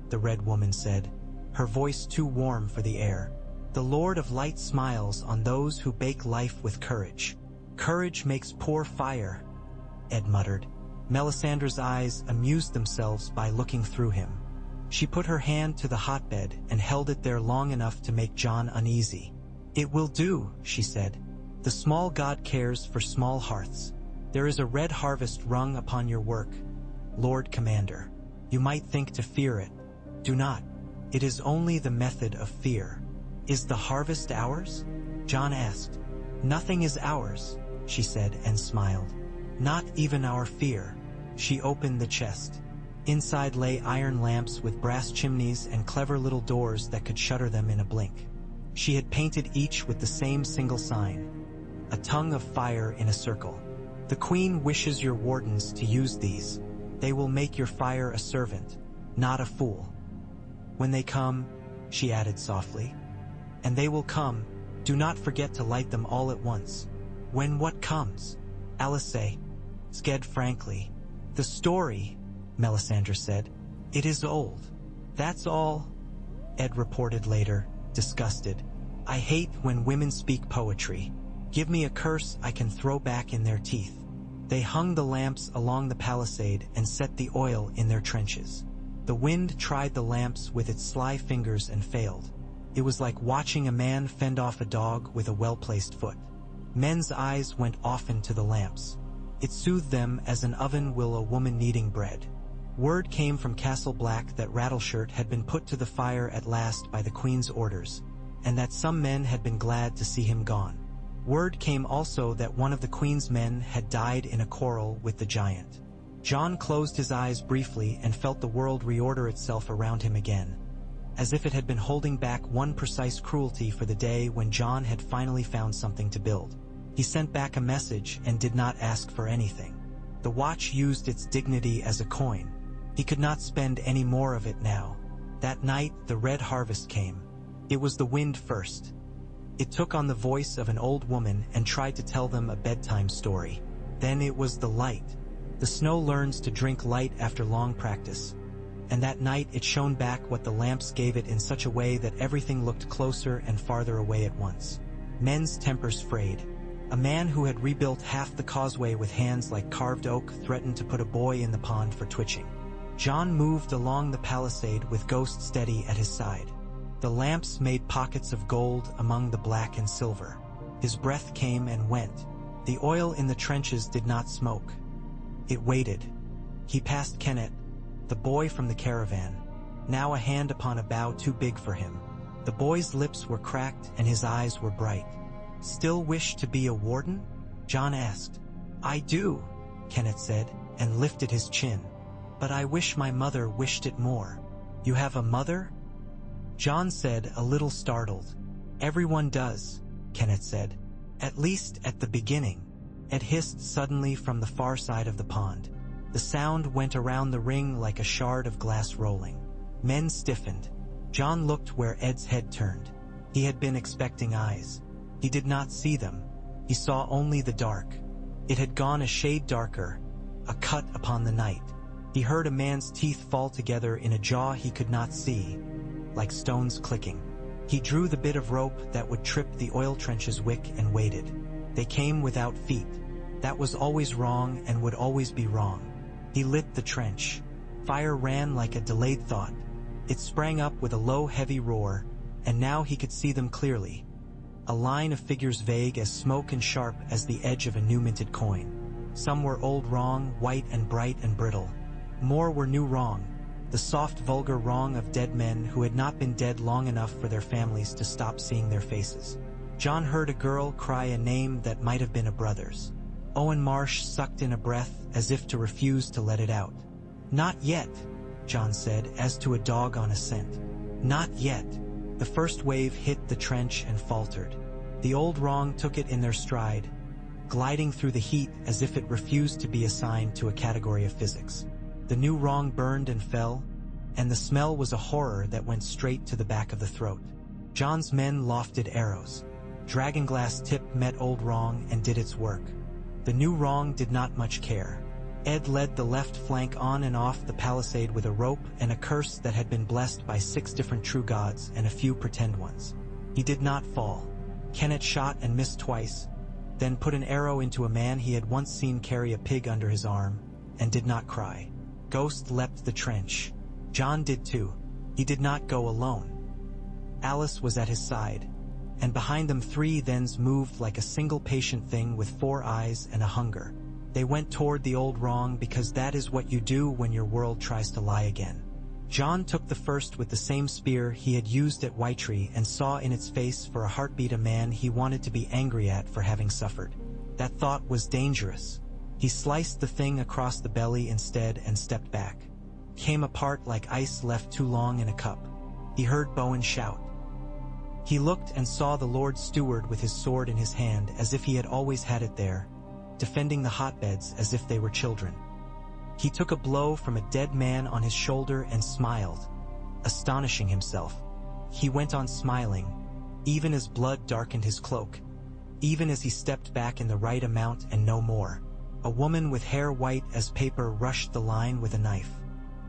the Red Woman said, her voice too warm for the air. "The Lord of Light smiles on those who bake life with courage. Courage makes poor fire," Ed muttered. Melisandre's eyes amused themselves by looking through him. She put her hand to the hotbed and held it there long enough to make Jon uneasy. "It will do," she said. "The small god cares for small hearths. There is a red harvest rung upon your work, Lord Commander. You might think to fear it. Do not. It is only the method of fear." "Is the harvest ours?" Jon asked. "Nothing is ours," she said and smiled. "Not even our fear." She opened the chest. Inside lay iron lamps with brass chimneys and clever little doors that could shutter them in a blink. She had painted each with the same single sign, a tongue of fire in a circle. "The Queen wishes your wardens to use these. They will make your fire a servant, not a fool. When they come," she added softly, "and they will come, do not forget to light them all at once." "When what comes?" Alice said frankly. "The story," Melisandre said. "It is old." "That's all," Ed reported later, disgusted. "I hate when women speak poetry. Give me a curse I can throw back in their teeth." They hung the lamps along the palisade and set the oil in their trenches. The wind tried the lamps with its sly fingers and failed. It was like watching a man fend off a dog with a well-placed foot. Men's eyes went often to the lamps. It soothed them as an oven will a woman kneading bread. Word came from Castle Black that Rattleshirt had been put to the fire at last by the Queen's orders, and that some men had been glad to see him gone. Word came also that one of the Queen's men had died in a quarrel with the giant. Jon closed his eyes briefly and felt the world reorder itself around him again, as if it had been holding back one precise cruelty for the day when Jon had finally found something to build. He sent back a message and did not ask for anything. The watch used its dignity as a coin. He could not spend any more of it now. That night, the red harvest came. It was the wind first. It took on the voice of an old woman and tried to tell them a bedtime story. Then it was the light. The snow learns to drink light after long practice. And that night it shone back what the lamps gave it in such a way that everything looked closer and farther away at once. Men's tempers frayed. A man who had rebuilt half the causeway with hands like carved oak threatened to put a boy in the pond for twitching. Jon moved along the palisade with Ghost steady at his side. The lamps made pockets of gold among the black and silver. His breath came and went. The oil in the trenches did not smoke. It waited. He passed Kenneth, the boy from the caravan, now a hand upon a bough too big for him. The boy's lips were cracked and his eyes were bright. "Still wish to be a warden?" Jon asked. "I do," Kenneth said, and lifted his chin. "But I wish my mother wished it more." "You have a mother?" Jon said, a little startled. "Everyone does," Kenneth said. "At least at the beginning." It hissed suddenly from the far side of the pond. The sound went around the ring like a shard of glass rolling. Men stiffened. Jon looked where Ed's head turned. He had been expecting eyes. He did not see them. He saw only the dark. It had gone a shade darker, a cut upon the night. He heard a man's teeth fall together in a jaw he could not see, like stones clicking. He drew the bit of rope that would trip the oil trench's wick and waited. They came without feet. That was always wrong and would always be wrong. He lit the trench. Fire ran like a delayed thought. It sprang up with a low, heavy roar, and now he could see them clearly. A line of figures vague as smoke and sharp as the edge of a new minted coin. Some were old wrong, white and bright and brittle. More were new wrong, the soft, vulgar wrong of dead men who had not been dead long enough for their families to stop seeing their faces. Jon heard a girl cry a name that might have been a brother's. Owen Marsh sucked in a breath as if to refuse to let it out. "Not yet," Jon said, as to a dog on a scent. "Not yet." The first wave hit the trench and faltered. The old wrong took it in their stride, gliding through the heat as if it refused to be assigned to a category of physics. The new wrong burned and fell, and the smell was a horror that went straight to the back of the throat. Jon's men lofted arrows. Dragonglass tip met old wrong and did its work. The new wrong did not much care. Ed led the left flank on and off the palisade with a rope and a curse that had been blessed by 6 different true gods and a few pretend ones. He did not fall. Kenneth shot and missed twice, then put an arrow into a man he had once seen carry a pig under his arm, and did not cry. Ghost leapt the trench. Jon did too. He did not go alone. Alice was at his side, and behind them 3 thens moved like a single patient thing with 4 eyes and a hunger. They went toward the old wrong because that is what you do when your world tries to lie again. Jon took the first with the same spear he had used at Whitetree and saw in its face for a heartbeat a man he wanted to be angry at for having suffered. That thought was dangerous. He sliced the thing across the belly instead and stepped back. Came apart like ice left too long in a cup. He heard Bowen shout. He looked and saw the Lord Steward with his sword in his hand as if he had always had it there, defending the hotbeds as if they were children. He took a blow from a dead man on his shoulder and smiled, astonishing himself. He went on smiling, even as blood darkened his cloak, even as he stepped back in the right amount and no more. A woman with hair white as paper rushed the line with a knife.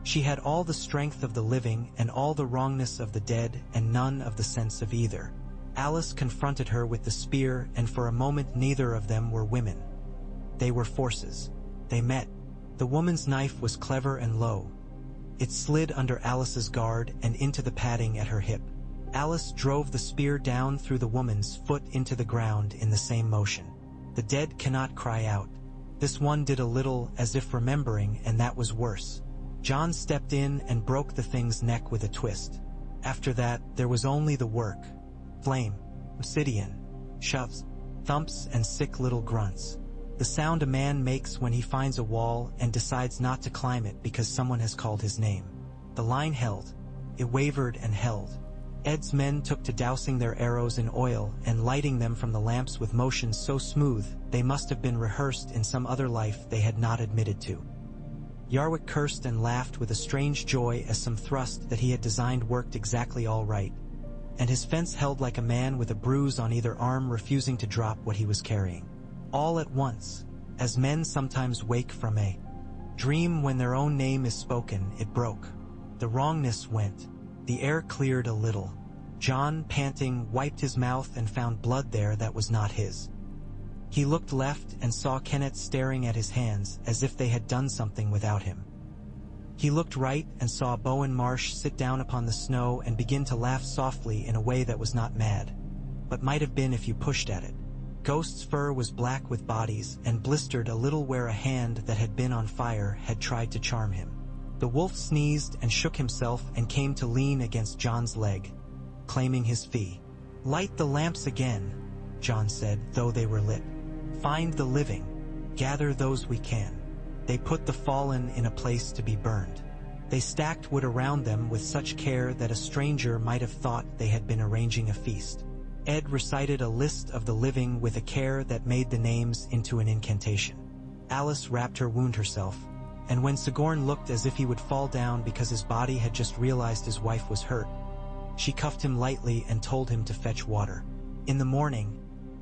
She had all the strength of the living and all the wrongness of the dead and none of the sense of either. Alice confronted her with the spear, and for a moment neither of them were women. They were forces. They met. The woman's knife was clever and low. It slid under Alice's guard and into the padding at her hip. Alice drove the spear down through the woman's foot into the ground in the same motion. The dead cannot cry out. This one did a little, as if remembering, and that was worse. Jon stepped in and broke the thing's neck with a twist. After that, there was only the work. Flame, obsidian, shoves, thumps, and sick little grunts. The sound a man makes when he finds a wall and decides not to climb it because someone has called his name. The line held. It wavered and held. Ed's men took to dousing their arrows in oil and lighting them from the lamps with motions so smooth they must have been rehearsed in some other life they had not admitted to. Yarwick cursed and laughed with a strange joy as some thrust that he had designed worked exactly all right, and his fence held like a man with a bruise on either arm refusing to drop what he was carrying. All at once, as men sometimes wake from a dream when their own name is spoken, it broke. The wrongness went. The air cleared a little. Jon, panting, wiped his mouth and found blood there that was not his. He looked left and saw Kenneth staring at his hands as if they had done something without him. He looked right and saw Bowen Marsh sit down upon the snow and begin to laugh softly in a way that was not mad, but might have been if you pushed at it. Ghost's fur was black with bodies and blistered a little where a hand that had been on fire had tried to charm him. The wolf sneezed and shook himself and came to lean against Jon's leg, claiming his fee. "Light the lamps again," Jon said, though they were lit. "Find the living. Gather those we can." They put the fallen in a place to be burned. They stacked wood around them with such care that a stranger might have thought they had been arranging a feast. Ed recited a list of the living with a care that made the names into an incantation. Alice wrapped her wound herself, and when Sigourney looked as if he would fall down because his body had just realized his wife was hurt, she cuffed him lightly and told him to fetch water. In the morning,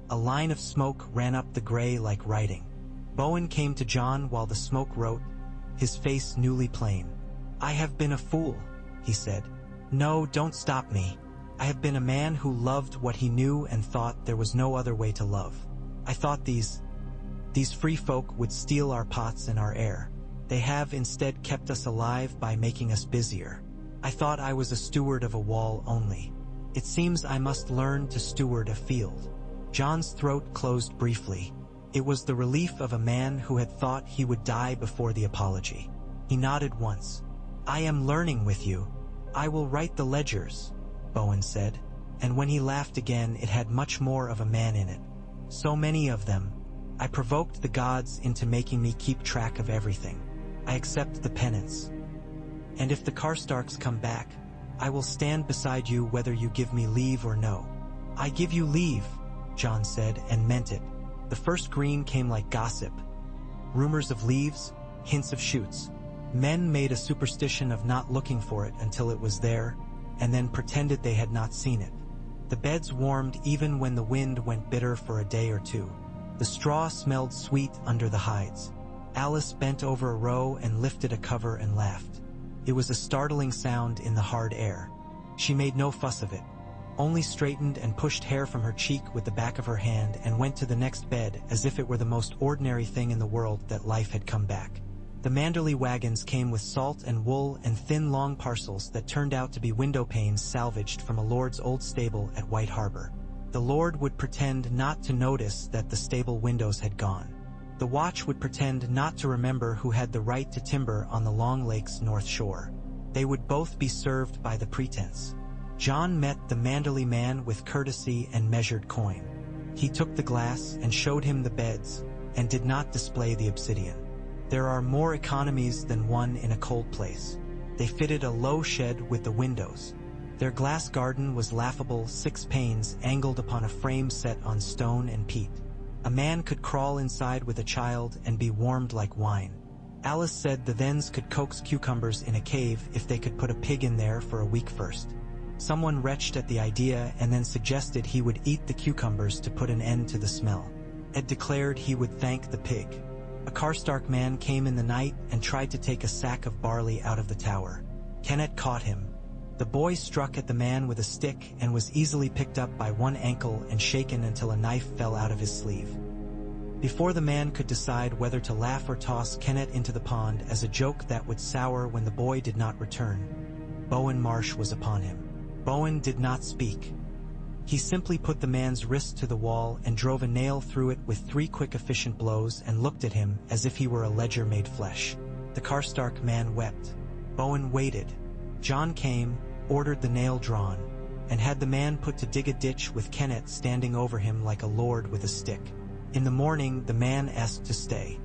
a line of smoke ran up the gray like writing. Bowen came to Jon while the smoke wrote, his face newly plain. "I have been a fool," he said. "No, don't stop me. I have been a man who loved what he knew and thought there was no other way to love. I thought these free folk would steal our pots and our air. They have instead kept us alive by making us busier. I thought I was a steward of a wall only. It seems I must learn to steward a field." Jon's throat closed briefly. It was the relief of a man who had thought he would die before the apology. He nodded once. "I am learning with you. I will write the ledgers," Bowen said, and when he laughed again it had much more of a man in it. "So many of them. I provoked the gods into making me keep track of everything. I accept the penance. And if the Karstarks come back, I will stand beside you whether you give me leave or no." "I give you leave," Jon said, and meant it. The first green came like gossip. Rumors of leaves, hints of shoots. Men made a superstition of not looking for it until it was there, and then pretended they had not seen it. The beds warmed even when the wind went bitter for a day or two. The straw smelled sweet under the hides. Alice bent over a row and lifted a cover and laughed. It was a startling sound in the hard air. She made no fuss of it, only straightened and pushed hair from her cheek with the back of her hand and went to the next bed as if it were the most ordinary thing in the world that life had come back. The Manderley wagons came with salt and wool and thin long parcels that turned out to be window panes salvaged from a lord's old stable at White Harbor. The lord would pretend not to notice that the stable windows had gone. The watch would pretend not to remember who had the right to timber on the Long Lake's north shore. They would both be served by the pretense. Jon met the Manderley man with courtesy and measured coin. He took the glass and showed him the beds, and did not display the obsidian. There are more economies than one in a cold place. They fitted a low shed with the windows. Their glass garden was laughable 6 panes angled upon a frame set on stone and peat. A man could crawl inside with a child and be warmed like wine. Alice said the Thens could coax cucumbers in a cave if they could put a pig in there for a week first. Someone retched at the idea and then suggested he would eat the cucumbers to put an end to the smell. Ed declared he would thank the pig. A Karstark man came in the night and tried to take a sack of barley out of the tower. Kenneth caught him. The boy struck at the man with a stick and was easily picked up by one ankle and shaken until a knife fell out of his sleeve. Before the man could decide whether to laugh or toss Kenneth into the pond as a joke that would sour when the boy did not return, Bowen Marsh was upon him. Bowen did not speak. He simply put the man's wrist to the wall and drove a nail through it with 3 quick efficient blows and looked at him as if he were a ledger made flesh. The Karstark man wept. Bowen waited. Jon came, ordered the nail drawn, and had the man put to dig a ditch with Kenneth standing over him like a lord with a stick. In the morning the man asked to stay.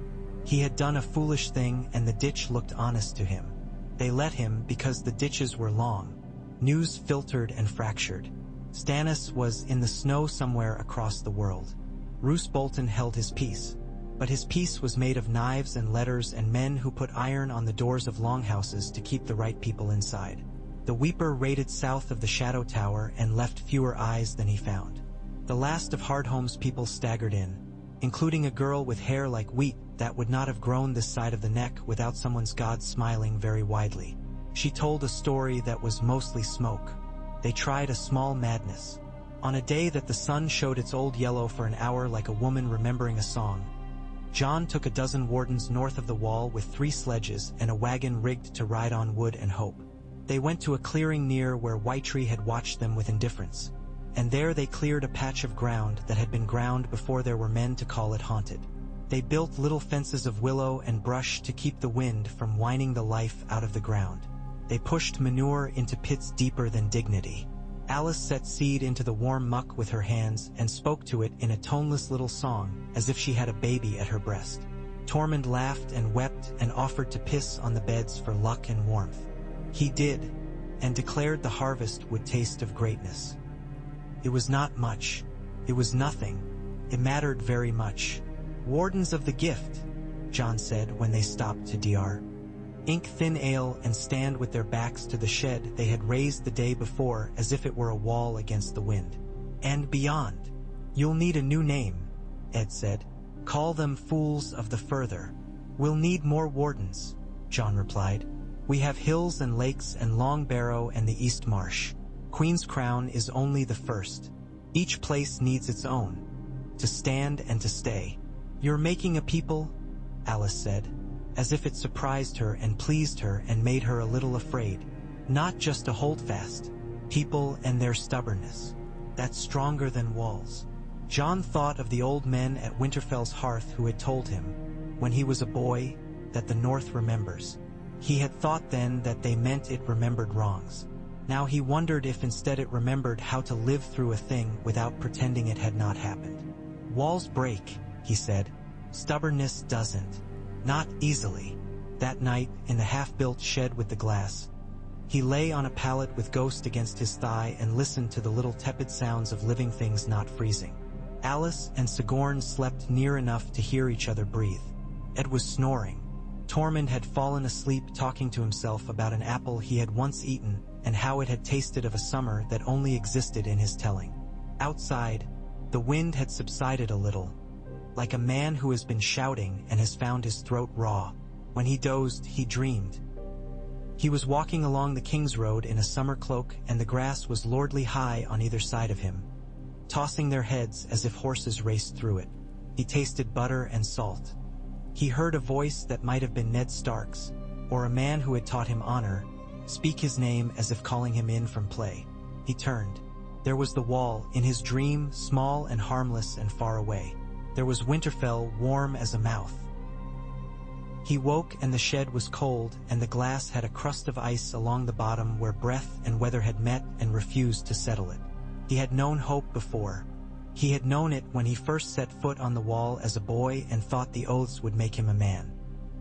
He had done a foolish thing and the ditch looked honest to him. They let him because the ditches were long. News filtered and fractured. Stannis was in the snow somewhere across the world. Roose Bolton held his peace. But his peace was made of knives and letters and men who put iron on the doors of longhouses to keep the right people inside. The Weeper raided south of the Shadow Tower and left fewer eyes than he found. The last of Hardhome's people staggered in, including a girl with hair like wheat that would not have grown this side of the neck without someone's god smiling very widely. She told a story that was mostly smoke. They tried a small madness. On a day that the sun showed its old yellow for an hour like a woman remembering a song, Jon took a dozen Wardens north of the wall with 3 sledges and a wagon rigged to ride on wood and hope. They went to a clearing near where Whitetree had watched them with indifference, and there they cleared a patch of ground that had been ground before there were men to call it haunted. They built little fences of willow and brush to keep the wind from whining the life out of the ground. They pushed manure into pits deeper than dignity. Alice set seed into the warm muck with her hands and spoke to it in a toneless little song, as if she had a baby at her breast. Tormund laughed and wept and offered to piss on the beds for luck and warmth. He did, and declared the harvest would taste of greatness. It was not much. It was nothing. It mattered very much. "Wardens of the gift," Jon said when they stopped to dr. Ink thin ale and stand with their backs to the shed they had raised the day before as if it were a wall against the wind. "And beyond. You'll need a new name," Ed said. "Call them Fools of the Further." "We'll need more wardens," Jon replied. "We have hills and lakes and Long Barrow and the East Marsh. Queen's Crown is only the first. Each place needs its own. To stand and to stay." "You're making a people?" Alice said, as if it surprised her and pleased her and made her a little afraid. "Not just a holdfast. People and their stubbornness. That's stronger than walls." Jon thought of the old men at Winterfell's hearth who had told him, when he was a boy, that the North remembers. He had thought then that they meant it remembered wrongs. Now he wondered if instead it remembered how to live through a thing without pretending it had not happened. "Walls break," he said. "Stubbornness doesn't. Not easily." That night, in the half-built shed with the glass, he lay on a pallet with Ghost against his thigh and listened to the little tepid sounds of living things not freezing. Alice and Sigorn slept near enough to hear each other breathe. Ed was snoring. Tormund had fallen asleep talking to himself about an apple he had once eaten and how it had tasted of a summer that only existed in his telling. Outside, the wind had subsided a little, like a man who has been shouting and has found his throat raw. When he dozed, he dreamed. He was walking along the King's Road in a summer cloak, and the grass was lordly high on either side of him, tossing their heads as if horses raced through it. He tasted butter and salt. He heard a voice that might have been Ned Stark's, or a man who had taught him honor, speak his name as if calling him in from play. He turned. There was the wall, in his dream, small and harmless and far away. There was Winterfell, warm as a mouth. He woke and the shed was cold, and the glass had a crust of ice along the bottom where breath and weather had met and refused to settle it. He had known hope before. He had known it when he first set foot on the wall as a boy and thought the oaths would make him a man.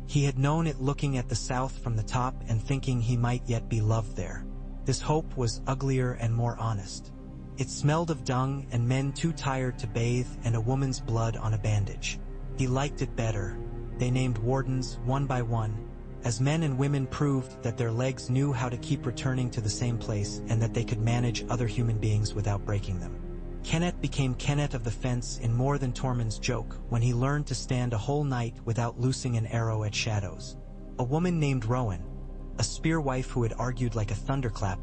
He had known it looking at the south from the top and thinking he might yet be loved there. This hope was uglier and more honest. It smelled of dung and men too tired to bathe and a woman's blood on a bandage. He liked it better. They named wardens one by one, as men and women proved that their legs knew how to keep returning to the same place and that they could manage other human beings without breaking them. Kennet became Kennet of the Fence in more than Tormund's joke when he learned to stand a whole night without loosing an arrow at shadows. A woman named Rowan, a spearwife who had argued like a thunderclap,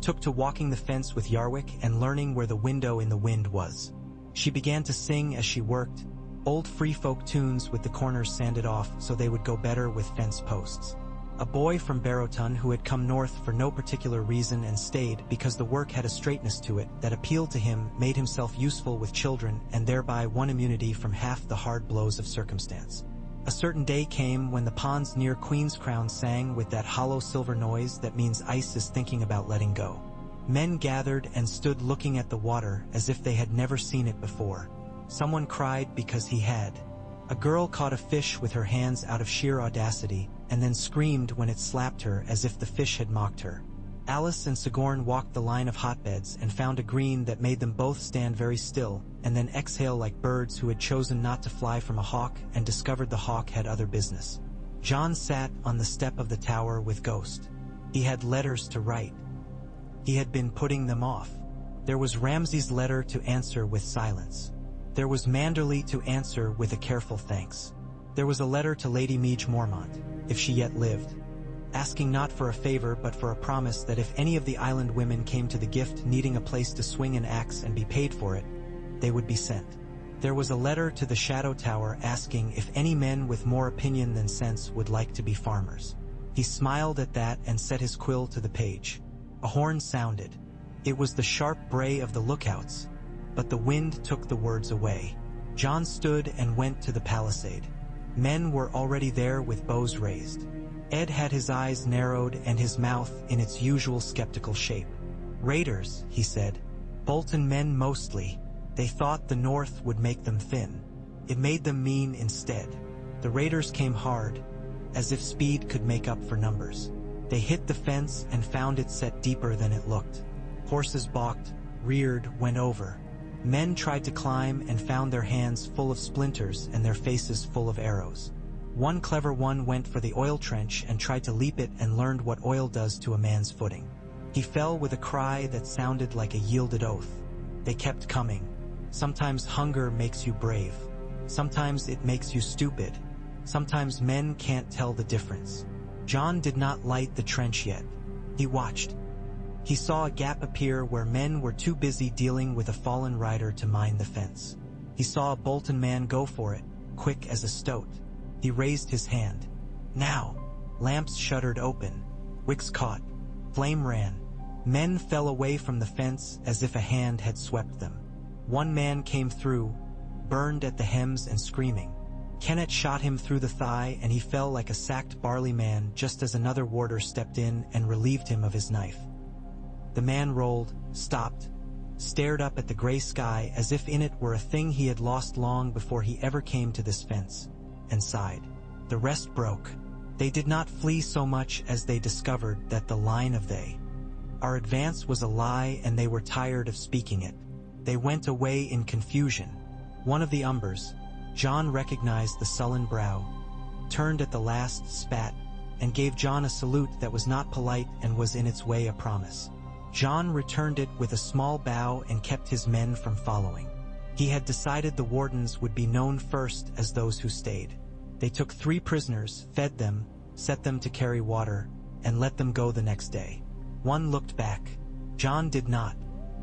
took to walking the fence with Yarwick and learning where the window in the wind was. She began to sing as she worked, old free folk tunes with the corners sanded off so they would go better with fence posts. A boy from Barrowton who had come north for no particular reason and stayed because the work had a straightness to it that appealed to him, made himself useful with children and thereby won immunity from half the hard blows of circumstance. A certain day came when the ponds near Queen's Crown sang with that hollow silver noise that means ice is thinking about letting go. Men gathered and stood looking at the water as if they had never seen it before. Someone cried because he had. A girl caught a fish with her hands out of sheer audacity, and then screamed when it slapped her as if the fish had mocked her. Alice and Sigorn walked the line of hotbeds and found a green that made them both stand very still, and then exhale like birds who had chosen not to fly from a hawk and discovered the hawk had other business. Jon sat on the step of the tower with Ghost. He had letters to write. He had been putting them off. There was Ramsay's letter to answer with silence. There was Manderley to answer with a careful thanks. There was a letter to Lady Meage Mormont, if she yet lived, asking not for a favor but for a promise that if any of the island women came to the gift needing a place to swing an axe and be paid for it, they would be sent. There was a letter to the Shadow Tower asking if any men with more opinion than sense would like to be farmers. He smiled at that and set his quill to the page. A horn sounded. It was the sharp bray of the lookouts, but the wind took the words away. Jon stood and went to the palisade. Men were already there with bows raised. Ed had his eyes narrowed and his mouth in its usual skeptical shape. "Raiders," he said. "Bolton men mostly. They thought the North would make them thin. It made them mean instead." The raiders came hard, as if speed could make up for numbers. They hit the fence and found it set deeper than it looked. Horses balked, reared, went over. Men tried to climb and found their hands full of splinters and their faces full of arrows. One clever one went for the oil trench and tried to leap it and learned what oil does to a man's footing. He fell with a cry that sounded like a yielded oath. They kept coming. Sometimes hunger makes you brave. Sometimes it makes you stupid. Sometimes men can't tell the difference. Jon did not light the trench yet. He watched. He saw a gap appear where men were too busy dealing with a fallen rider to mind the fence. He saw a Bolton man go for it, quick as a stoat. He raised his hand. Now! Lamps shuddered open. Wicks caught. Flame ran. Men fell away from the fence as if a hand had swept them. One man came through, burned at the hems and screaming. Kennett shot him through the thigh and he fell like a sacked barley man just as another warder stepped in and relieved him of his knife. The man rolled, stopped, stared up at the gray sky as if in it were a thing he had lost long before he ever came to this fence, and sighed. The rest broke. They did not flee so much as they discovered that the line of our advance was a lie and they were tired of speaking it. They went away in confusion. One of the umbers, Jon recognized the sullen brow, turned at the last, spat, and gave Jon a salute that was not polite and was in its way a promise. Jon returned it with a small bow and kept his men from following. He had decided the Wardens would be known first as those who stayed. They took 3 prisoners, fed them, set them to carry water, and let them go the next day. One looked back. Jon did not.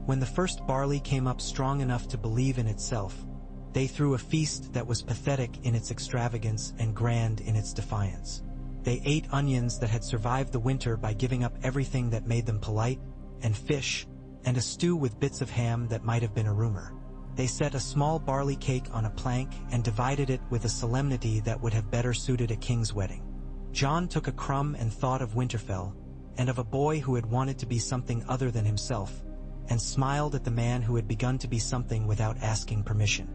When the first barley came up strong enough to believe in itself, they threw a feast that was pathetic in its extravagance and grand in its defiance. They ate onions that had survived the winter by giving up everything that made them polite, and fish, and a stew with bits of ham that might have been a rumor. They set a small barley cake on a plank and divided it with a solemnity that would have better suited a king's wedding. Jon took a crumb and thought of Winterfell, and of a boy who had wanted to be something other than himself, and smiled at the man who had begun to be something without asking permission.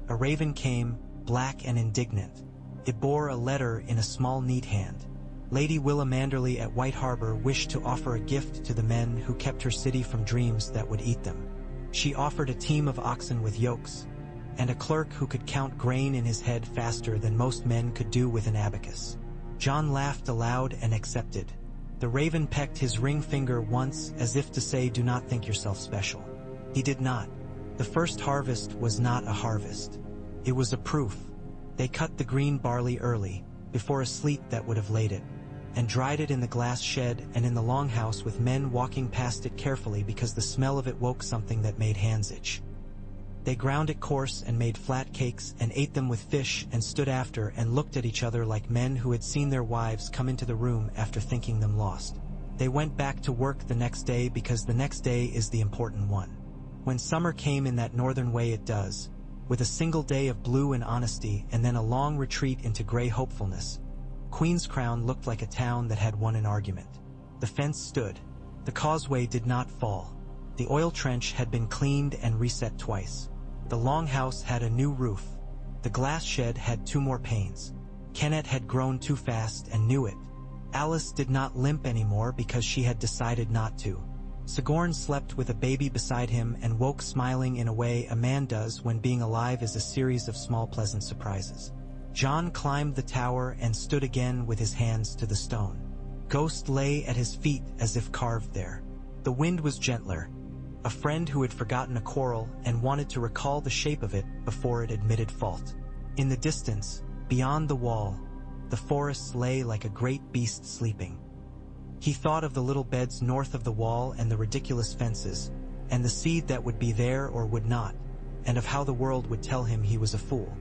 A raven came, black and indignant. It bore a letter in a small neat hand. Lady Willa Manderley at White Harbor wished to offer a gift to the men who kept her city from dreams that would eat them. She offered a team of oxen with yokes, and a clerk who could count grain in his head faster than most men could do with an abacus. Jon laughed aloud and accepted. The raven pecked his ring finger once as if to say, "Do not think yourself special." He did not. The first harvest was not a harvest. It was a proof. They cut the green barley early, before a sleet that would have laid it, and dried it in the glass shed and in the longhouse with men walking past it carefully because the smell of it woke something that made hands itch. They ground it coarse and made flat cakes and ate them with fish and stood after and looked at each other like men who had seen their wives come into the room after thinking them lost. They went back to work the next day because the next day is the important one. When summer came in that northern way it does, with a single day of blue and honesty and then a long retreat into gray hopefulness, Queen's Crown looked like a town that had won an argument. The fence stood. The causeway did not fall. The oil trench had been cleaned and reset twice. The longhouse had a new roof. The glass shed had 2 more panes. Kennett had grown too fast and knew it. Alice did not limp anymore because she had decided not to. Sigourney slept with a baby beside him and woke smiling in a way a man does when being alive is a series of small pleasant surprises. Jon climbed the tower and stood again with his hands to the stone. Ghost lay at his feet as if carved there. The wind was gentler. A friend who had forgotten a quarrel and wanted to recall the shape of it before it admitted fault. In the distance, beyond the wall, the forests lay like a great beast sleeping. He thought of the little beds north of the wall and the ridiculous fences, and the seed that would be there or would not, and of how the world would tell him he was a fool.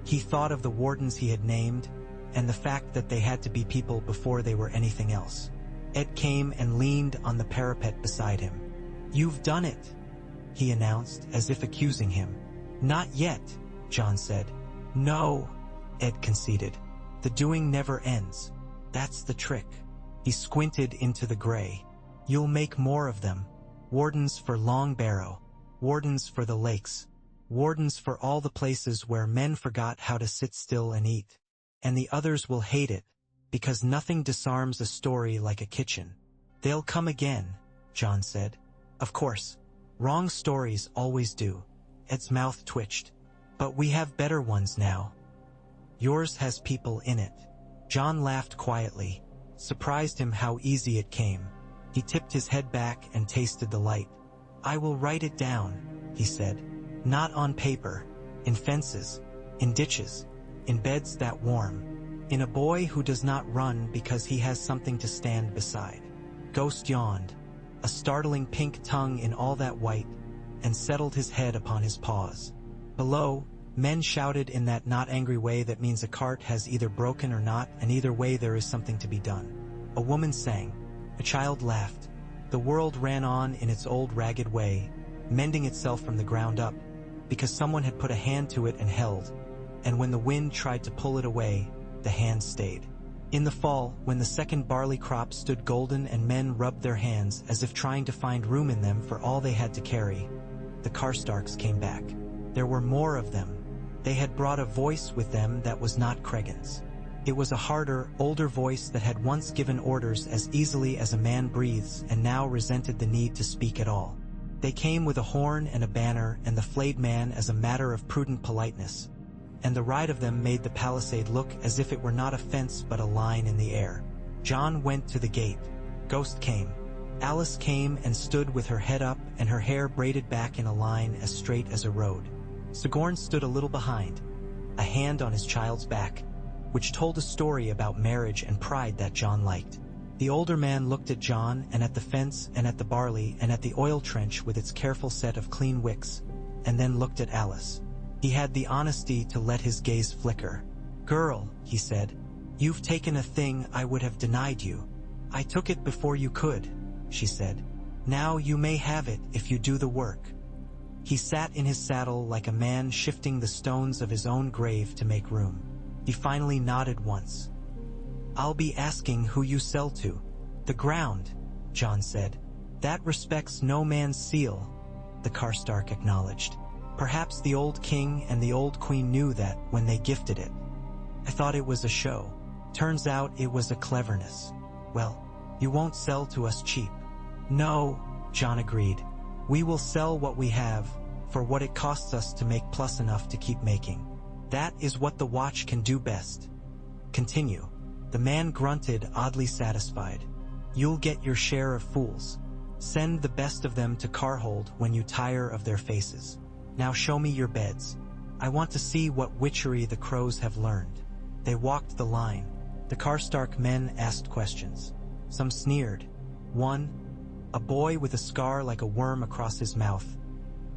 He thought of the Wardens he had named, and the fact that they had to be people before they were anything else. Ed came and leaned on the parapet beside him. "You've done it," he announced, as if accusing him. "Not yet," Jon said. "No," Ed conceded. "The doing never ends. That's the trick." He squinted into the gray. "You'll make more of them. Wardens for Long Barrow. Wardens for the lakes. Wardens for all the places where men forgot how to sit still and eat. And the others will hate it, because nothing disarms a story like a kitchen." "They'll come again," Jon said. "Of course. Wrong stories always do." Ed's mouth twitched. "But we have better ones now." "Yours has people in it." Jon laughed quietly, surprised him how easy it came. He tipped his head back and tasted the light. "I will write it down," he said. "Not on paper. In fences. In ditches. In beds that warm. In a boy who does not run because he has something to stand beside." Ghost yawned, a startling pink tongue in all that white, and settled his head upon his paws. Below, men shouted in that not angry way that means a cart has either broken or not, and either way there is something to be done. A woman sang. A child laughed. The world ran on in its old ragged way, mending itself from the ground up, because someone had put a hand to it and held, and when the wind tried to pull it away, the hand stayed. In the fall, when the second barley crop stood golden and men rubbed their hands as if trying to find room in them for all they had to carry, the Karstarks came back. There were more of them. They had brought a voice with them that was not Cregan's. It was a harder, older voice that had once given orders as easily as a man breathes and now resented the need to speak at all. They came with a horn and a banner and the flayed man as a matter of prudent politeness, and the ride of them made the palisade look as if it were not a fence but a line in the air. Jon went to the gate. Ghost came. Alice came and stood with her head up and her hair braided back in a line as straight as a road. Sigorn stood a little behind, a hand on his child's back, which told a story about marriage and pride that Jon liked. The older man looked at Jon and at the fence and at the barley and at the oil trench with its careful set of clean wicks, and then looked at Alice. He had the honesty to let his gaze flicker. "Girl," he said, "you've taken a thing I would have denied you." "I took it before you could," she said. "Now you may have it if you do the work." He sat in his saddle like a man shifting the stones of his own grave to make room. He finally nodded once. "I'll be asking who you sell to." "The ground," Jon said. "That respects no man's seal," the Karstark acknowledged. "Perhaps the old king and the old queen knew that when they gifted it. I thought it was a show. Turns out it was a cleverness. Well, you won't sell to us cheap." "No," Jon agreed. "We will sell what we have, for what it costs us to make plus enough to keep making. That is what the Watch can do best." "Continue." The man grunted, oddly satisfied. "You'll get your share of fools. Send the best of them to Carhold when you tire of their faces. Now show me your beds. I want to see what witchery the crows have learned." They walked the line. The Karstark men asked questions. Some sneered. One, a boy with a scar like a worm across his mouth,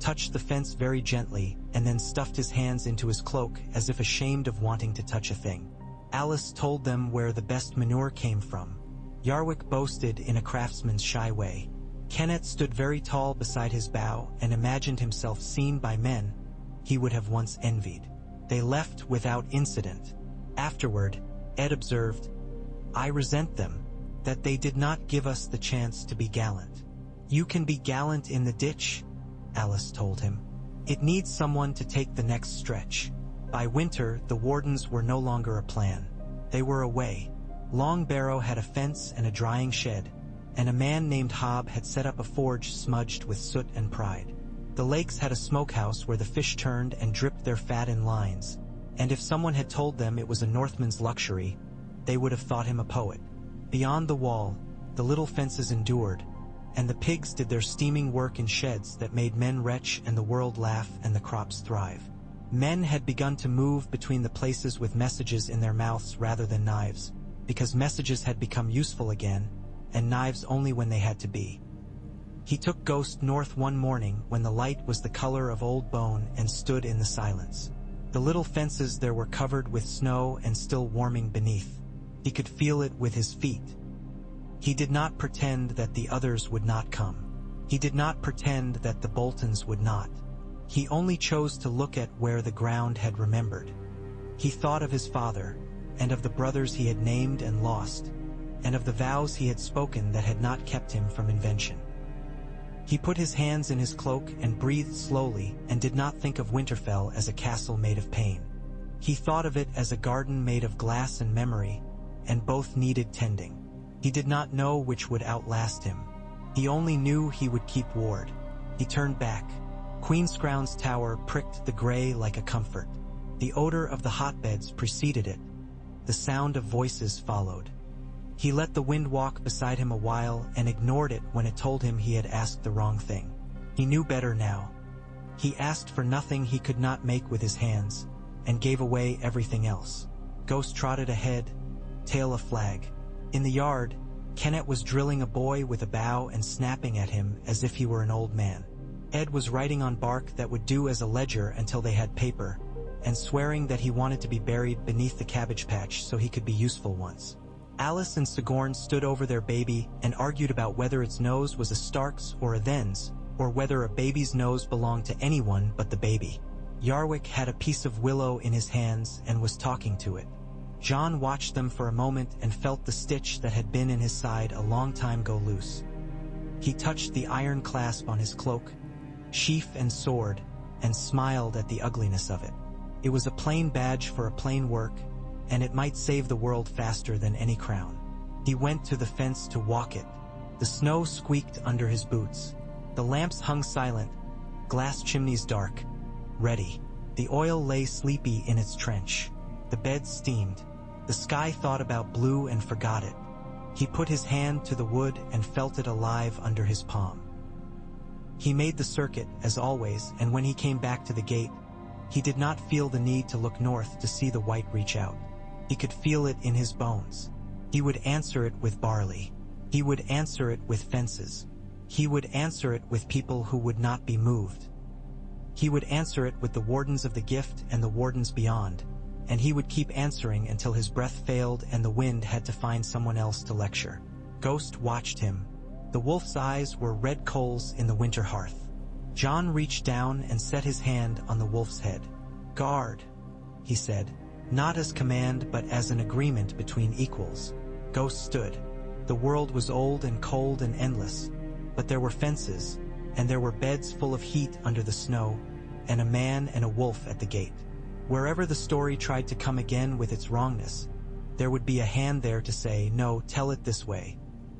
touched the fence very gently and then stuffed his hands into his cloak as if ashamed of wanting to touch a thing. Alice told them where the best manure came from. Yarwick boasted in a craftsman's shy way. Kenneth stood very tall beside his bow and imagined himself seen by men he would have once envied. They left without incident. Afterward, Ed observed, "I resent them, that they did not give us the chance to be gallant." "You can be gallant in the ditch," Alice told him. "It needs someone to take the next stretch." By winter, the Wardens were no longer a plan. They were away. Long Barrow had a fence and a drying shed, and a man named Hob had set up a forge smudged with soot and pride. The lakes had a smokehouse where the fish turned and dripped their fat in lines, and if someone had told them it was a Northman's luxury, they would have thought him a poet. Beyond the wall, the little fences endured, and the pigs did their steaming work in sheds that made men retch and the world laugh and the crops thrive. Men had begun to move between the places with messages in their mouths rather than knives, because messages had become useful again, and knives only when they had to be. He took Ghost north one morning when the light was the color of old bone and stood in the silence. The little fences there were covered with snow and still warming beneath. He could feel it with his feet. He did not pretend that the others would not come. He did not pretend that the Boltons would not. He only chose to look at where the ground had remembered. He thought of his father, and of the brothers he had named and lost, and of the vows he had spoken that had not kept him from invention. He put his hands in his cloak and breathed slowly and did not think of Winterfell as a castle made of pain. He thought of it as a garden made of glass and memory, and both needed tending. He did not know which would outlast him. He only knew he would keep ward. He turned back. Queenscrown's tower pricked the gray like a comfort. The odor of the hotbeds preceded it. The sound of voices followed. He let the wind walk beside him a while and ignored it when it told him he had asked the wrong thing. He knew better now. He asked for nothing he could not make with his hands, and gave away everything else. Ghost trotted ahead, tail a flag. In the yard, Kennet was drilling a boy with a bow and snapping at him as if he were an old man. Ed was writing on bark that would do as a ledger until they had paper, and swearing that he wanted to be buried beneath the cabbage patch so he could be useful once. Alice and Sigourney stood over their baby and argued about whether its nose was a Stark's or a Then's, or whether a baby's nose belonged to anyone but the baby. Yarwick had a piece of willow in his hands and was talking to it. Jon watched them for a moment and felt the stitch that had been in his side a long time go loose. He touched the iron clasp on his cloak, sheath and sword, and smiled at the ugliness of it. It was a plain badge for a plain work, and it might save the world faster than any crown. He went to the fence to walk it. The snow squeaked under his boots. The lamps hung silent, glass chimneys dark. Ready. The oil lay sleepy in its trench. The bed steamed. The sky thought about blue and forgot it. He put his hand to the wood and felt it alive under his palm. He made the circuit, as always, and when he came back to the gate, he did not feel the need to look north to see the white reach out. He could feel it in his bones. He would answer it with barley. He would answer it with fences. He would answer it with people who would not be moved. He would answer it with the Wardens of the Gift and the Wardens beyond, and he would keep answering until his breath failed and the wind had to find someone else to lecture. Ghost watched him. The wolf's eyes were red coals in the winter hearth. Jon reached down and set his hand on the wolf's head. "Guard," he said, not as command but as an agreement between equals. Ghost stood. The world was old and cold and endless, but there were fences, and there were beds full of heat under the snow, and a man and a wolf at the gate. Wherever the story tried to come again with its wrongness, there would be a hand there to say, "No, tell it this way."